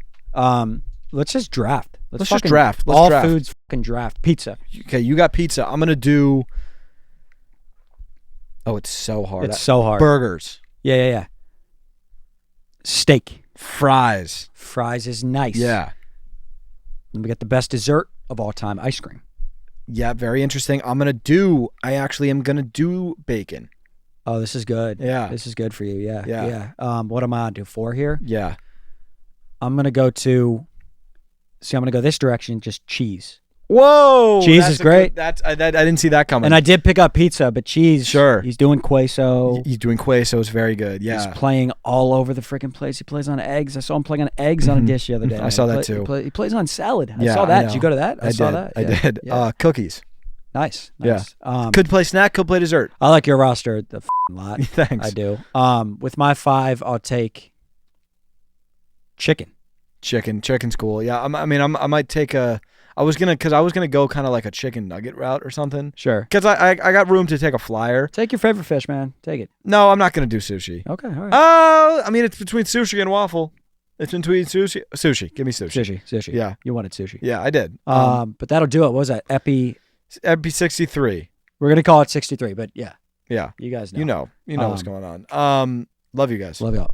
Let's just draft. Let's just draft. Let's all draft. foods. Fucking draft pizza. Okay, you got pizza. I'm gonna do. Oh, it's so hard. It's so hard. Burgers. Yeah. Steak. Fries. Fries is nice. Yeah. Then we got the best dessert of all time, ice cream. Yeah, very interesting. I actually am gonna do bacon. Oh, this is good. Yeah. This is good for you. Yeah. Yeah. What am I on? Do 4 here? Yeah. I'm gonna go this direction, just cheese. Whoa, Cheese is great. I didn't see that coming. And I did pick up pizza, but cheese. Sure. He's doing queso. He's doing queso. It's very good. Yeah. He's playing all over the freaking place. He plays on eggs. I saw him playing on eggs on a dish the other day. I saw that too. He plays on salad. I Yeah, saw that. I Did you know. go to that? I saw did. that. I Yeah. did. Yeah. Cookies. Nice. Yeah. Nice. Could play snack. Could play dessert. I like your roster the lot. Thanks. I do. With my 5, I'll take chicken. Chicken's cool. Yeah. I might take a. I was gonna go kind of like a chicken nugget route or something. Sure. Because I got room to take a flyer. Take your favorite fish, man. Take it. No, I'm not gonna do sushi. Okay. All right. I mean, it's between sushi and waffle. It's between sushi. Sushi. Give me sushi. Sushi. Yeah. You wanted sushi. Yeah, I did. But that'll do it. What was that? Epi. MP63. We're gonna call it 63, but yeah. Yeah. You guys know. You know what's going on. Love you guys. Love y'all.